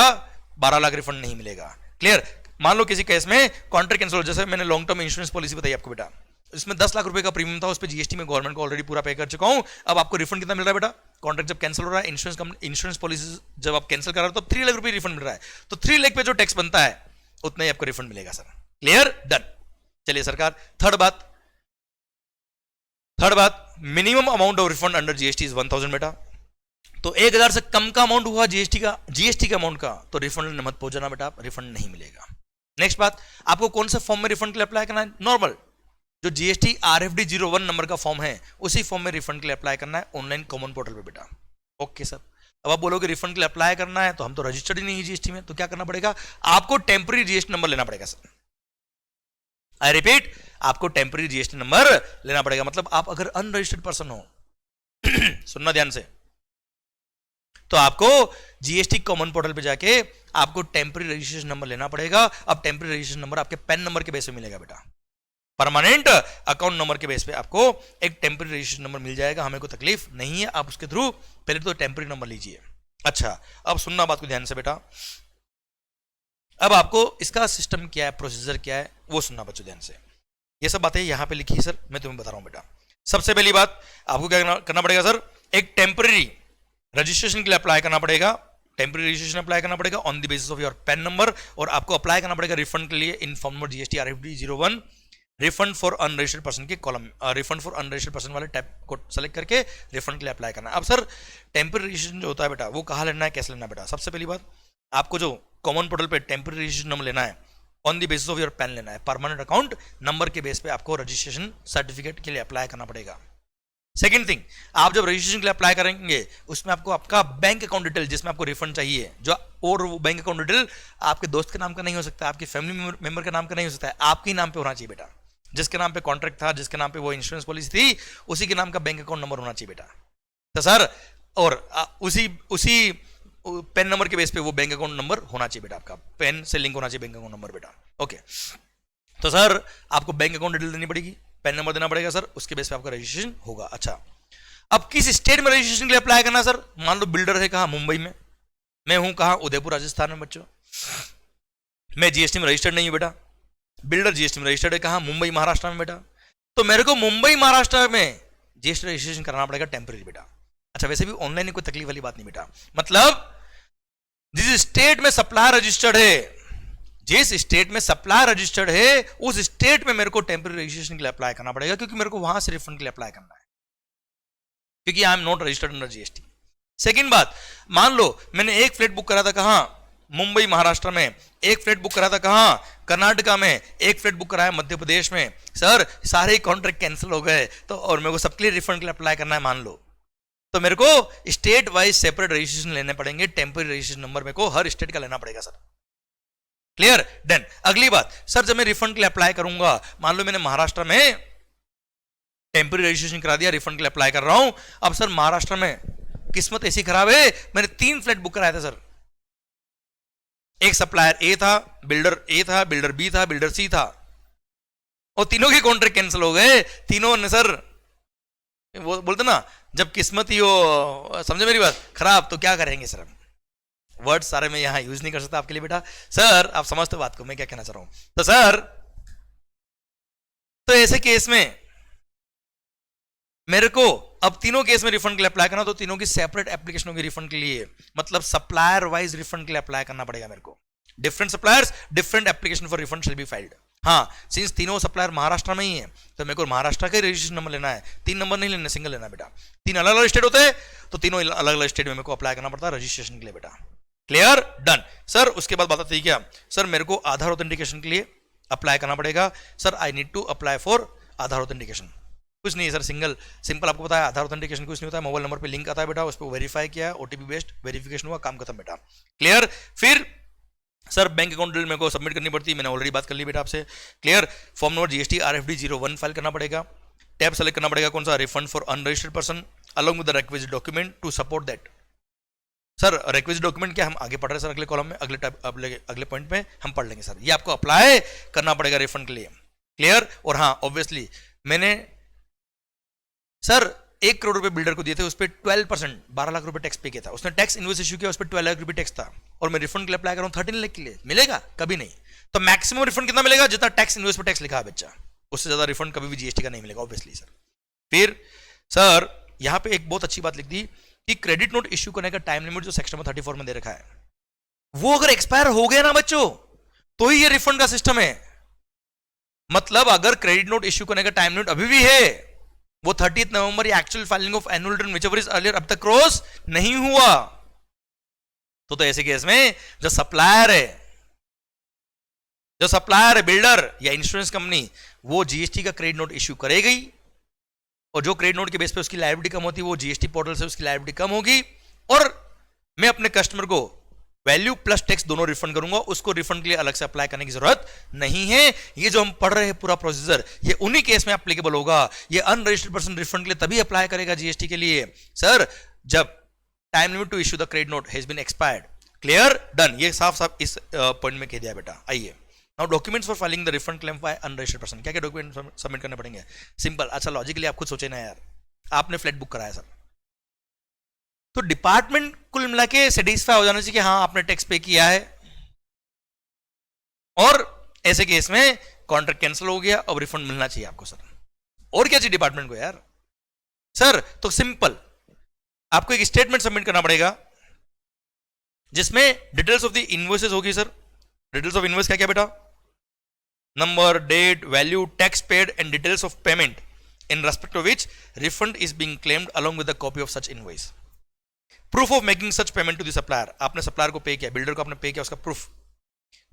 12 लाख रिफंड नहीं मिलेगा। क्लियर? मान लो किसी केस में कॉन्ट्रैक्ट कैंसिल हो, जैसे मैंने लॉन्ग टर्म इंश्योरेंस पॉलिसी बताई आपको बेटा, इसमें 10 लाख रुपए का प्रीमियम था, उस पर जीएसटी में गवर्नमेंट को ऑलरेडी पूरा पे कर चुका हूं। अब आपको रिफंड कितना मिल रहा है बेटा? कॉन्ट्रैक्ट जब कैंसिल हो रहा है, इंश्योरेंस पॉलिसी जब आप कैंसिल कर रहे हो तो 3 लाख रुपए रिफंड मिल रहा है, तो 3 लाख पे जो टैक्स बनता है उतना ही आपको रिफंड मिलेगा सर। क्लियर? डन। चलिए सरकार, थर्ड बात, minimum amount of refund under GST is 1000 बेटा। तो 1000 से कम का अमाउंट हुआ जीएसटी के अमाउंट का, तो रिफंड मत पहुंच जाना बेटा, रिफंड नहीं मिलेगा। नेक्स्ट बात, आपको कौन सा फॉर्म में रिफंड के लिए अप्लाई करना है? नॉर्मल जो जीएसटी RFD 01 नंबर का फॉर्म है, उसी फॉर्म में रिफंड के लिए अप्लाई करना है ऑनलाइन कॉमन पोर्टल पे बेटा। Okay sir. अब आप बोलोगे रिफंड के लिए अप्लाई करना है तो हम तो रजिस्टर्ड ही नहीं है जीएसटी में, तो क्या करना पड़ेगा? आपको टेम्पररी जीएसटी नंबर लेना पड़ेगा सर। आई रिपीट, आपको टेम्पररी जीएसटी नंबर लेना पड़ेगा। मतलब आप अगर अनरजिस्टर्ड पर्सन हो सुनना ध्यान से, तो आपको जीएसटी कॉमन पोर्टल पे जाके आपको टेम्पररी रजिस्ट्रेशन नंबर लेना पड़ेगा। अब टेम्पररी रजिस्ट्रेशन नंबर आपके पैन नंबर के बेस पे मिलेगा बेटा, परमानेंट अकाउंट नंबर के बेस पे आपको एक टेम्पररी रजिस्ट्रेशन नंबर मिल जाएगा। हमें कोई तकलीफ नहीं है, आप उसके थ्रू पहले तो टेम्पररी नंबर लीजिए। अच्छा, अब सुनना बात को ध्यान से बेटा, अब आपको इसका सिस्टम क्या है, प्रोसीजर क्या है, वो सुनना बच्चों ध्यान से। ये सब बातें यहां पे लिखी है सर, मैं तुम्हें बता रहा हूं बेटा। सबसे पहली बात, आपको क्या करना पड़ेगा सर? एक टेम्पररी रजिस्ट्रेशन के लिए अप्लाई करना पड़ेगा, टेम्पररी रजिस्ट्रेशन अप्लाई करना पड़ेगा on the basis of your PAN number, और आपको अप्लाई करना पड़ेगा रिफंड के लिए in form number GST RFD 01 refund for unregistered person के column, refund for unregistered person वाले टैब को सेलेक्ट करके रिफंड के लिए अप्लाई करना है। अब सर टेम्पररी रजिस्ट्रेशन जो होता है बेटा, वो कहाँ लेना है, कैसे लेना है बेटा? सबसे पहली बात, आपको जो कॉमन पोर्टल पे टेम्पररी रजिस्ट्रेशन नंबर लेना है on the basis of your pan लेना है, परमानेंट अकाउंट नंबर के बेस पे आपको रजिस्ट्रेशन सर्टिफिकेट के लिए अप्लाई करना पड़ेगा। सेकंड थिंग, आप जब रजिस्ट्रेशन के लिए अप्लाई करेंगे उसमें आपको आपका बैंक अकाउंट डिटेल, जिसमें आपको रिफंड चाहिए, जो और वो बैंक अकाउंट डिटेल आपके दोस्त के नाम का नहीं हो सकता, आपके फैमिली मेंबर के नाम का नहीं हो सकता है, आपके नाम पे होना चाहिए बेटा। जिसके नाम पे कॉन्ट्रैक्ट था, जिसके नाम पे वो इंश्योरेंस पॉलिसी थी, उसी के नाम का बैंक अकाउंट नंबर होना चाहिए बेटा। तो सर, और उसी पेन नंबर के बेस पे वो बैंक अकाउंट नंबर होना चाहिए बेटा, आपका पेन से लिंक होना चाहिए बैंक अकाउंट नंबर बेटा। ओके, तो सर आपको बैंक अकाउंट डिटेल देनी पड़ेगी, पैन नंबर देना पड़ेगा सर, उसके बेस पे आपका रजिस्ट्रेशन होगा। अच्छा, अब किस स्टेट में रजिस्ट्रेशन के लिए अप्लाई करना सर? मान लो बिल्डर है कहाँ? मुंबई में, मैं हूं कहाँ? उदयपुर राजस्थान में बच्चों, मैं जीएसटी में रजिस्टर्ड नहीं हूं बेटा, बिल्डर जीएसटी में रजिस्टर्ड है कहाँ? मुंबई महाराष्ट्र में बेटा। तो मेरे को मुंबई महाराष्ट्र में जीएसटी रजिस्ट्रेशन कराना पड़ेगा टेम्पररी बेटा। अच्छा, वैसे भी ऑनलाइन कोई तकलीफ वाली बात नहीं बेटा, मतलब जिस स्टेट में सप्लायर रजिस्टर्ड है, जिस स्टेट में सप्लायर रजिस्टर्ड है, उस स्टेट में मेरे को टेम्पररी रजिस्ट्रेशन के लिए अप्लाई करना पड़ेगा, क्योंकि मेरे को वहां से रिफंड के लिए अप्लाई करना है, क्योंकि I am not registered under GST. Second बात, मान लो मैंने एक फ्लैट बुक करा था कहां? मुंबई महाराष्ट्र में। एक फ्लैट बुक करा था कहां? कर्नाटका में। एक फ्लैट बुक कराया मध्य प्रदेश में। सर सारे ही कॉन्ट्रैक्ट कैंसिल हो गए, तो और मेरे को सबके लिए रिफंड के लिए अप्लाई करना है मान लो, तो मेरे को स्टेट वाइज सेपरेट रजिस्ट्रेशन लेने पड़ेंगे, टेम्पररी रजिस्ट्रेशन नंबर मेरे को हर स्टेट का लेना पड़ेगा सर। क्लियर? डन। अगली बात, सर जब मैं रिफंड के लिए अप्लाई करूंगा, मान लो मैंने महाराष्ट्र में टेम्पररी रजिस्ट्रेशन करा दिया, रिफंड के लिए अप्लाई कर रहा हूं। अब सर महाराष्ट्र में किस्मत ऐसी खराब है, मैंने 3 फ्लैट बुक कराए थे सर। एक सप्लायर ए था, बिल्डर ए था, बिल्डर बी था, बिल्डर सी था, और तीनों के कॉन्ट्रैक्ट कैंसिल हो गए। तीनों ने सर, वो बोलते ना जब किस्मत ही हो, समझे मेरी बात, खराब, तो क्या करेंगे सर? वर्ड सारे मैं यहां यूज नहीं कर सकता आपके लिए बेटा। सर आप समझते बात को, मैं क्या कहना चाह रहा हूं? तो सर, तो ऐसे केस में मेरे को अब तीनों केस में रिफंड के लिए अप्लाई करना, तो तीनों की सेपरेट एप्लीकेशन होगी रिफंड के लिए, मतलब सप्लायर वाइज रिफंड के लिए अप्लाई करना पड़ेगा मेरे को। Different suppliers different application for refund shall be filed. हाँ, सिंस तीनों सप्लायर महाराष्ट्र में ही है, तो मेरे को महाराष्ट्र का रजिस्ट्रेशन नंबर लेना है। 3 नंबर नहीं लेना, सिंगल लेना बेटा। 3 अलग अलग स्टेट होते हैं, तो तीनों अलग अलग स्टेट में मेरे को अप्लाई करना पड़ता है रजिस्ट्रेशन के लिए बेटा। क्लियर? डन। सर उसके बाद बात आती है क्या? सर मेरे को आधार ऑथेंटिकेशन के लिए अप्लाई करना पड़ेगा। Sir I need to apply for Aadhaar authentication. कुछ नहीं है सर, सिंपल आपको पता है आधार ऑथेंटिकेशन कुछ नहीं होता है, मोबाइल नंबर पे लिंक आता है बेटा, उस पर वेरीफाई किया, ओटीपी बेस्ड वेरिफिकेशन हुआ, काम खत्म बेटा। क्लियर? फिर सर बैंक अकाउंट डिटेल मेरे को सबमिट करनी पड़ती है, मैंने ऑलरेडी बात कर ली बेटा आपसे। Clear? Form number GST RFD 01 file करना पड़ेगा। टैब सेलेक्ट करना पड़ेगा कौन सा? Refund for unregistered person, along with the requisite document to support that. Sir requisite document क्या, हम आगे पढ़ रहे हैं सर, अगले कॉलम में, अगले पॉइंट में हम पढ़ लेंगे सर। ये आपको अप्लाई करना पड़ेगा रिफंड के लिए, क्लियर। और हाँ ऑब्वियसली मैंने सर 1 करोड़ रुपए बिल्डर को दिए थे, उस पर 12% 12 लाख रुपए टैक्स पे किया था, उसने टैक्स इन्वॉइस इशू किया, उस पर 12 लाख रुपए टैक्स था, और मैं रिफंड के लिए अप्लाई कर रहा हूँ 13 लाख के लिए, मिलेगा कभी नहीं। तो मैक्सिमम रिफंड कितना मिलेगा, जितना टैक्स इन्वॉइस पर टैक्स लिखा है बच्चा, उससे ज्यादा रिफंड कभी भी जीएसटी का नहीं मिलेगा ऑब्वियसली सर। फिर सर यहां पे एक बहुत अच्छी बात लिख दी कि क्रेडिट नोट इश्यू करने का टाइम लिमिट जो सेक्शन नंबर 34 में दे रखा है, वो अगर एक्सपायर हो गया ना बच्चों, तो ही ये रिफंड का सिस्टम है। मतलब अगर क्रेडिट नोट इश्यू करने का टाइम लिमिट अभी भी है, वो 30 नवंबर या actual filing of annual return whichever is earlier अब तक क्रॉस नहीं हुआ, तो ऐसे केस में जो सप्लायर है बिल्डर या इंश्योरेंस कंपनी, वो जीएसटी का क्रेडिट नोट इश्यू करेगी, और जो क्रेडिट नोट के बेस पे उसकी लायबिलिटी कम होती है, वो जीएसटी पोर्टल से उसकी लायबिलिटी कम होगी, और मैं अपने कस्टमर को वैल्यू प्लस टैक्स दोनों रिफंड करूंगा, उसको रिफंड के लिए अलग से अप्लाई करने की जरूरत नहीं है। ये जो हम पढ़ रहे हैं पूरा प्रोसीजर, ये उन्हीं केस में एप्लीकेबल होगा। ये अनरजिस्टर्ड पर्सन रिफंड के लिए तभी अप्लाई करेगा जीएसटी के लिए सर, जब time limit to issue the credit note has been expired. Clear, done. ये साफ साफ इस पॉइंट में कह दिया बेटा। आइए now documents for filing the refund claim bye unregistered person, क्या क्या डॉक्यूमेंट सबमिट करने पड़ेंगे, सिंपल। अच्छा लॉजिकली आप खुद सोचे ना यार, आपने फ्लैट बुक कराया सर, तो डिपार्टमेंट कुल मिला के सेटिस्फाई हो जाना चाहिए कि हाँ आपने टैक्स पे किया है, और ऐसे केस में कॉन्ट्रैक्ट कैंसिल हो गया, अब रिफंड मिलना चाहिए आपको सर। और क्या चाहिए डिपार्टमेंट को यार सर, तो सिंपल आपको एक स्टेटमेंट सबमिट करना पड़ेगा जिसमें डिटेल्स ऑफ द इनवॉइसेस होगी सर। डिटेल्स ऑफ इनवॉइस क्या क्या बेटा, number, date, value, tax paid and details of payment in respect of which refund is being claimed along with the copy of such invoice. Proof of making such payment to the supplier, आपने supplier को pay किया, builder को आपने pay किया, उसका proof.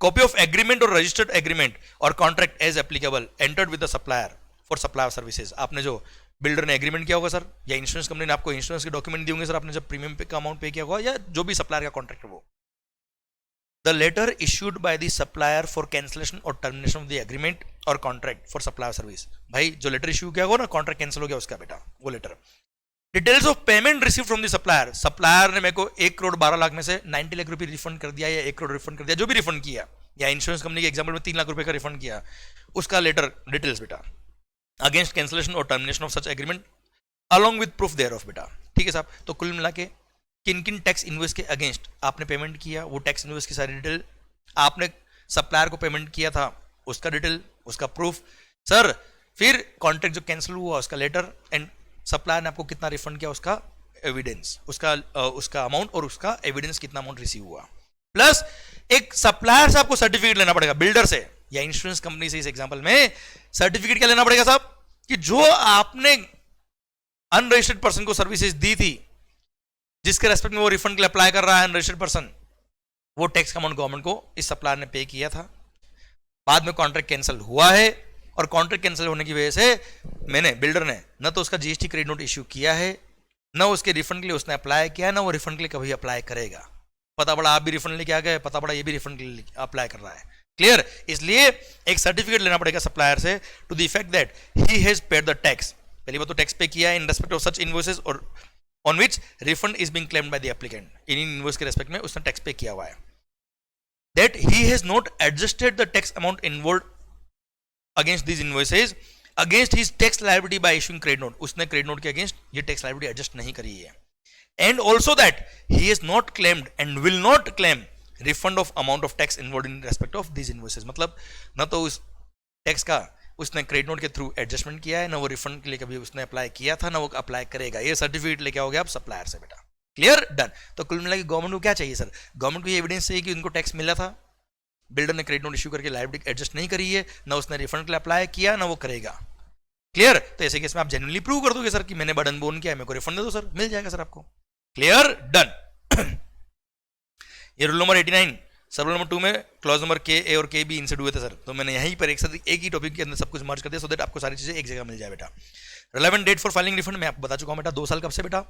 Copy of agreement और registered agreement और contract as applicable entered with the supplier for supply services. आपने जो बिल्डर ने एग्रीमेंट किया होगा सर, या इंश्योरेंस कंपनी ने आपको इंश्योरेंस के डॉक्यूमेंट दिए होंगे सर, आपने जब प्रीमियम पे का अमाउंट पे किया होगा, या जो भी सप्लायर का कॉन्ट्रैक्ट है वो। The letter issued by the supplier for cancellation और टर्मिनेशन ऑफ द एग्रीमेंट और कॉन्ट्रैक्ट फॉर सप्लाई सर्विस, भाई जो लेटर इश्यू किया होगा ना, कॉन्ट्रैक्ट कैंसिल हो गया उसका बेटा, वो letter. Details of payment receive from the supplier, supplier ने मेरे को 1 करोड़ 12 लाख में से 90 लाख रुपए रिफंड कर दिया, या 1 करोड़ रिफंड कर दिया, जो भी रिफंड किया, या इंश्योरेंस कंपनी के एग्जांपल में 3 लाख रुपए का रिफंड किया, उसका लेटर डिटेल्स बेटा। अगेंस्ट कैंसिलेशन और termination of such agreement along with proof thereof बेटा, ठीक है साहब। तो कुल मिला के किन किन टैक्स इनवॉइस के अगेंस्ट आपने पेमेंट किया, वो टैक्स इनवॉइस की सारी डिटेल, आपने सप्लायर को पेमेंट किया था उसका डिटेल, उसका प्रूफ सर, फिर कॉन्ट्रैक्ट जो कैंसिल हुआ उसका लेटर, एंड सप्लायर ने आपको कितना रिफंड किया उसका एविडेंस, उसका अमाउंट और उसका एविडेंस कितना अमाउंट रिसीव हुआ, प्लस एक सप्लायर से आपको सर्टिफिकेट लेना पड़ेगा, बिल्डर से या इंश्योरेंस कंपनी से। इस एग्जांपल में सर्टिफिकेट क्या लेना पड़ेगा साहब, कि जो आपने अनरजिस्टर्ड पर्सन को सर्विसेज दी थी, जिसके रेस्पेक्ट में वो रिफंड के लिए अप्लाई कर रहा है अनरजिस्टर्ड पर्सन, वो टैक्स का अमाउंट गवर्नमेंट को इस सप्लायर ने पे किया था, बाद में कॉन्ट्रैक्ट कैंसिल हुआ है, और कॉन्ट्रैक्ट कैंसिल होने की वजह से मैंने बिल्डर ने न तो उसका जीएसटी क्रेडिट नोट इश्यू किया है, न उसके रिफंड के लिए उसने अप्लाई किया, न वो रिफंड के लिए कभी अप्लाई करेगा। पता पड़ा आप भी रिफंड लेके आ गए, पता पड़ा ये भी रिफंड के लिए अप्लाई कर रहा है, क्लियर। इसलिए एक सर्टिफिकेट लेना पड़ेगा सप्लायर से to the effect that he has paid the tax, पहली बात तो टैक्स पे किया है in respect of such invoices और on which refund is being claimed by the applicant, इन इनवॉइस के रेस्पेक्ट में उसने टैक्स पे किया हुआ है, that he has not adjusted the tax amount involved against these invoices against his tax liability by issuing credit note, उसने credit note के against ये टैक्स लायबिलिटी एडजस्ट नहीं करी है, and also that he has not claimed and will not claim refund of amount of tax involved in respect of these invoices। मतलब न तो उस टैक्स का उसने क्रेडिट नोट के थ्रू एडजस्टमेंट किया है, ना वो रिफंड के लिए कभी उसने अप्लाई किया था, ना वो अप्लाई करेगा। ये सर्टिफिकेट लेके आओगे आप सप्लायर से बेटा, क्लियर, डन। तो कुल मिला के गवर्नमेंट को क्या चाहिए सर, गवर्नमेंट को ये एविडेंस चाहिए कि उनको टैक्स मिला था, बिल्डर ने क्रेडिट नोट इश्यू करके लायबिलिटी एडजस्ट नहीं करी है, ना उसने रिफंड के लिए अप्लाई किया, ना वो करेगा, क्लियर। तो ऐसे केस में आप जेन्युइनली प्रूव कर दोगे सर कि मैंने बर्डन बोन किया है, मेरे को रिफंड दे दो सर, मिल जाएगा सर आपको, क्लियर, डन। ये rule number 89 sub rule number 2 में क्लॉज नंबर के ए और के बी इंसर्ट हुए थे सर, तो मैंने यहीं पर एक साथ एक ही टॉपिक के अंदर सब कुछ मर्ज कर दिया, सो दैट आपको सारी चीजें एक जगह मिल जाए बेटा। Relevant date for filing refund मैं आपको बता चुका हूं बेटा, 2 साल कब से बेटा,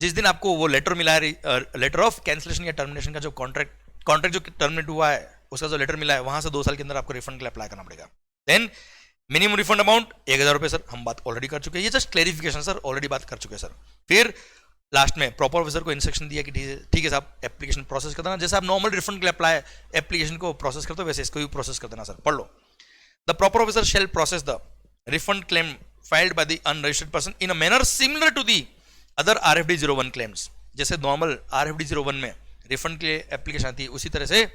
जिस दिन आपको वो लेटर मिला है, लेटर ऑफ कैंसिलेशन या टर्मिनेशन का जो कॉन्ट्रैक्ट जो टर्मिनेट हुआ है उसका जो लेटर मिला है, वहां से 2 साल के अंदर आपको रिफंड के लिए अप्लाई करना पड़ेगा। देन मिनिमम रिफंड अमाउंट 1000 रुपए सर, हम बात ऑलरेडी कर चुके हैं, ये जस्ट क्लेरिफिकेशन सर, ऑलरेडी बात कर चुके हैं सर। फिर लास्ट में प्रॉपर ऑफिसर को इंस्ट्रक्शन दिया कि ठीक है साहब एप्लीकेशन प्रोसेस कर देना, जैसे आप नॉर्मल रिफंड के लिए अप्लाई एप्लीकेशन को प्रोसेस करते हो वैसे इसको भी प्रोसेस कर देना सर, पढ़ लो। The proper officer shall process the refund claim filed by the unregistered person in a manner similar to the other RFD 01 claims. जैसे नॉर्मल RFD 01 में रिफंड के लिए एप्लीकेशन आती है उसी तरह से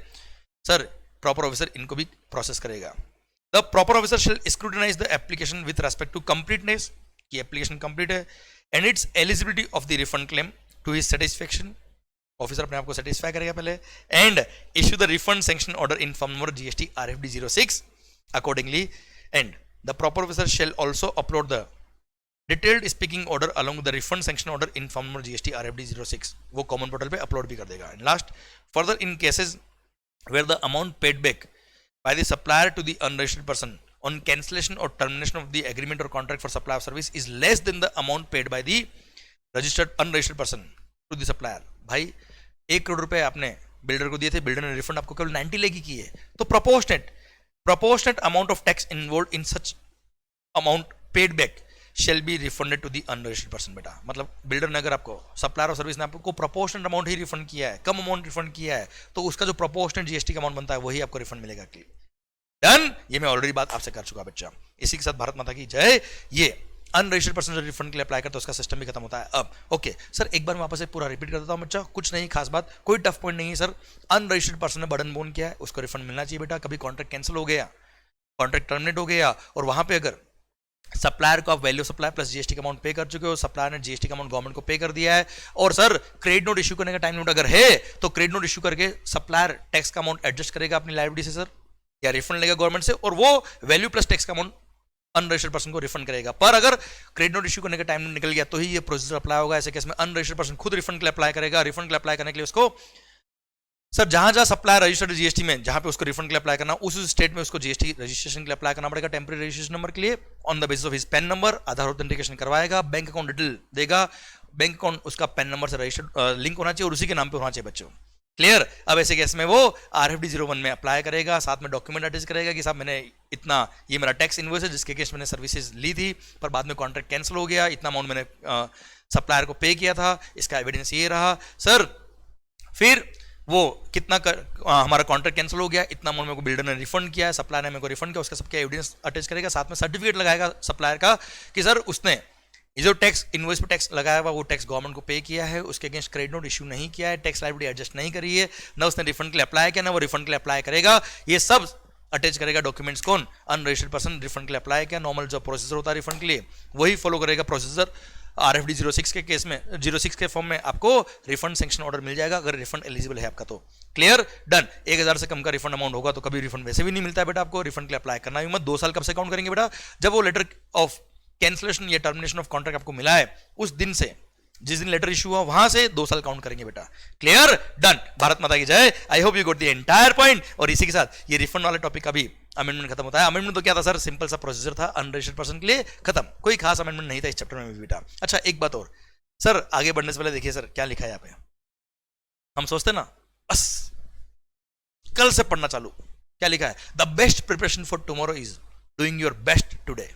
सर प्रॉपर ऑफिसर इनको भी प्रोसेस करेगा। The proper officer shall scrutinize the application with respect to completeness, की एप्लीकेशन कंप्लीट है, and its eligibility of the refund claim to his satisfaction. Officer अपने आप को सेटिस्फाई करेगा पहले, and issue the refund sanction order in form number GST RFD 06 accordingly, and the proper officer shall also upload the detailed speaking order along with the refund sanction order in form number GST RFD 06, वो common portal पे upload भी कर देगा। And last, further in cases where the amount paid back by the supplier to the unregistered person on cancellation or termination of the agreement or contract for supply of service is less than the amount paid by the registered unregistered person to the supplier। भाई 1 करोड़ रुपए आपने builder को दिए थे, builder ने refund आपको केवल 90 लेगी की है, तो proportionate amount of tax involved in such amount paid back shall be refunded to the unregistered person। बेटा मतलब बिल्डर ने अगर आपको सप्लायर ऑफ सर्विस ने आपको प्रोपोर्शनल अमाउंट ही रिफंड किया है, कम अमाउंट रिफंड किया है, तो उसका जो प्रोपोर्शनल GST का अमाउंट बनता है वही आपको रिफंड मिलेगा। डन, ये मैं ऑलरेडी बात आपसे कर चुका बच्चा। इसी के साथ भारत माता की जय। ये अनरजिस्टर्ड पर्सन जो रिफंड के लिए अप्लाई करता है उसका सिस्टम भी खत्म होता है। अब ओके सर, एक बार मैं वापस से पूरा रिपीट कर देता हूं बच्चा, कुछ नहीं खास बात, कोई टफ पॉइंट नहीं है सर। अनरजिस्टर्ड पर्सन ने बर्डन बोन किया है, उसको रिफंड मिलना चाहिए बेटा। कभी कॉन्ट्रैक्ट कैंसिल हो गया, कॉन्ट्रैक्ट टर्मिनेट हो गया, और वहां पे अगर सप्लायर को आप वैल्यू सप्लाई प्लस GST का अमाउंट पे कर चुके हो, सप्लायर ने GST का अमाउंट गवर्नमेंट को पे कर दिया है, और सर क्रेडिट नोट इश्यू करने का टाइम लिमिट अगर है तो क्रेडिट नोट इश्यू करके सप्लायर टैक्स का अमाउंट एडजस्ट करेगा अपनी लायबिलिटी से सर, या रिफंड लेगा गवर्नमेंट से, और वो वैल्यू प्लस टैक्स का अमाउंट अनरजिस्टर्ड पर्सन को रिफंड करेगा। पर अगर क्रेडिट नोट इश्यू करने का टाइम निकल गया तो ही ये प्रोसीजर अप्लाई होगा। ऐसे केस में अनरजिस्टर्ड पर्सन खुद रिफंड के लिए अप्लाई करेगा। रिफंड के लिए अप्लाई करने के लिए उसको सर जहां सप्लायर रजिस्टर्ड GST में जहां पे उसको रिफंड के लिए अप्लाई करना, उस स्टेट में उसको GST रजिस्ट्रेशन के लिए अप्लाई करना पड़ेगा, टेम्परेरी रजिस्ट्रेशन नंबर के लिए, on the basis of his pan number. Aadhaar authentication करवाएगा, बैंक अकाउंट डिटेल देगा, बैंक अकाउंट उसका पैन नंबर से रजिस्टर्ड लिंक होना चाहिए और उसी के नाम पे होना चाहिए बच्चों। क्लियर। अब ऐसे केस में वो RFD 01 में अप्लाई करेगा, साथ में डॉक्यूमेंट अटैच करेगा कि साहब मैंने इतना, ये मेरा टैक्स इनवॉइस है जिसके केस मैंने सर्विसेज ली थी पर बाद में कॉन्ट्रैक्ट कैंसिल हो गया, इतना अमाउंट मैंने सप्लायर को पे किया था, इसका एविडेंस ये रहा सर। फिर वो कितना हमारा कॉन्ट्रैक्ट कैंसिल हो गया, इतना अमाउंट मेरे को बिल्डर ने रिफंड किया है, सप्लायर ने मेरे को रिफंड किया, उसका सबके एविडेंस अटैच करेगा, साथ में सर्टिफिकेट लगाएगा सप्लायर का कि सर उसने ये जो टैक्स इनवॉइस पे टैक्स लगाया हुआ वो टैक्स गवर्नमेंट को पे किया है, उसके अगेंस्ट क्रेडिट नोट इश्यू नहीं किया है, टैक्स लायबिलिटी एडजस्ट नहीं करी है, ना उसने रिफंड के लिए अप्लाई किया, ना वो रिफंड के लिए अप्लाई करेगा। ये सब अटैच करेगा डॉक्यूमेंट्स कौन, अनरजिस्टर्ड पर्सन रिफंड के लिए अप्लाई किया। नॉर्मल जो प्रोसीजर होता है रिफंड के लिए वही फॉलो करेगा प्रोसीजर। RFD 06 के केस में 06 के फॉर्म में आपको रिफंड सैंक्शन ऑर्डर मिल जाएगा अगर रिफंड एलिजिबल है आपका तो। Clear, done. 1000 से कम का रिफंड अमाउंट होगा तो कभी रिफंड वैसे भी नहीं मिलता है बेटा आपको, रिफंड के लिए अप्लाई करना भी मत। 2 साल कब से काउंट करेंगे बेटा, जब वो लेटर ऑफ कैंसिलेशन या टर्मिनेशन ऑफ कॉन्ट्रैक्ट आपको मिला है उस दिन से, जिस दिन लेटर इशू हुआ वहां से 2 साल काउंट करेंगे बेटा। Clear, done. भारत माता की जय। I hope you got the entire point. और इसी के साथ ये रिफंड वाला टॉपिक का भी अमेंडमेंट खत्म होता है। अमेंडमेंट तो क्या था सर, सिंपल सा प्रोसीजर था अनरजिस्टर्ड पर्सन के लिए, खत्म। कोई खास अमेंडमेंट नहीं था इस चैप्टर में भी बेटा। अच्छा एक बात और सर, आगे बढ़ने से पहले देखिए सर क्या लिखा है यहाँ पे। हम सोचते ना बस कल से पढ़ना चालू, क्या लिखा है, the best preparation for tomorrow is doing your best today.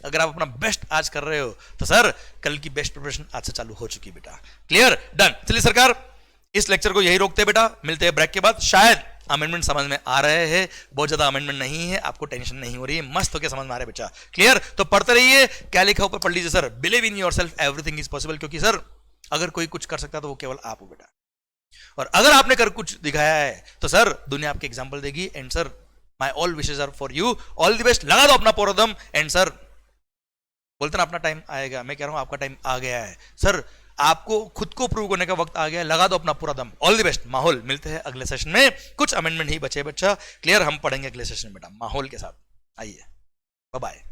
अगर आप अपना बेस्ट आज कर रहे हो तो सर कल की बेस्ट प्रिपरेशन आज से चालू हो चुकी है बेटा। Clear, done. चलिए सरकार इस लेक्चर को यही रोकते हैं बेटा, मिलते हैं ब्रेक के बाद। शायद अमेंडमेंट समझ में आ रहे हैं, बहुत ज्यादा अमेंडमेंट नहीं है, आपको टेंशन नहीं हो रही है, मस्त होकर समझ में आ रहा है बच्चा। क्लियर, तो पढ़ते रहिए, क्या लिखा ऊपर पढ़ लीजिए sir. Believe in yourself, everything is possible. क्योंकि सर अगर कोई कुछ कर सकता है तो वो केवल आप हो बेटा, और अगर आपने कर कुछ दिखाया है तो सर दुनिया आपके एग्जाम्पल देगी। And sir my all wishes are for you, all the best. लगा दो अपना पूरा दम। एंड सर बोलते ना अपना टाइम आएगा, मैं कह रहा हूं आपका टाइम आ गया है सर, आपको खुद को प्रूव करने का वक्त आ गया है, लगा दो अपना पूरा दम। All the best. माहौल, मिलते हैं अगले सेशन में, कुछ अमेंडमेंट ही बचे बच्चा। क्लियर, हम पढ़ेंगे अगले सेशन में बेटा माहौल के साथ। आइए, बाय बाय।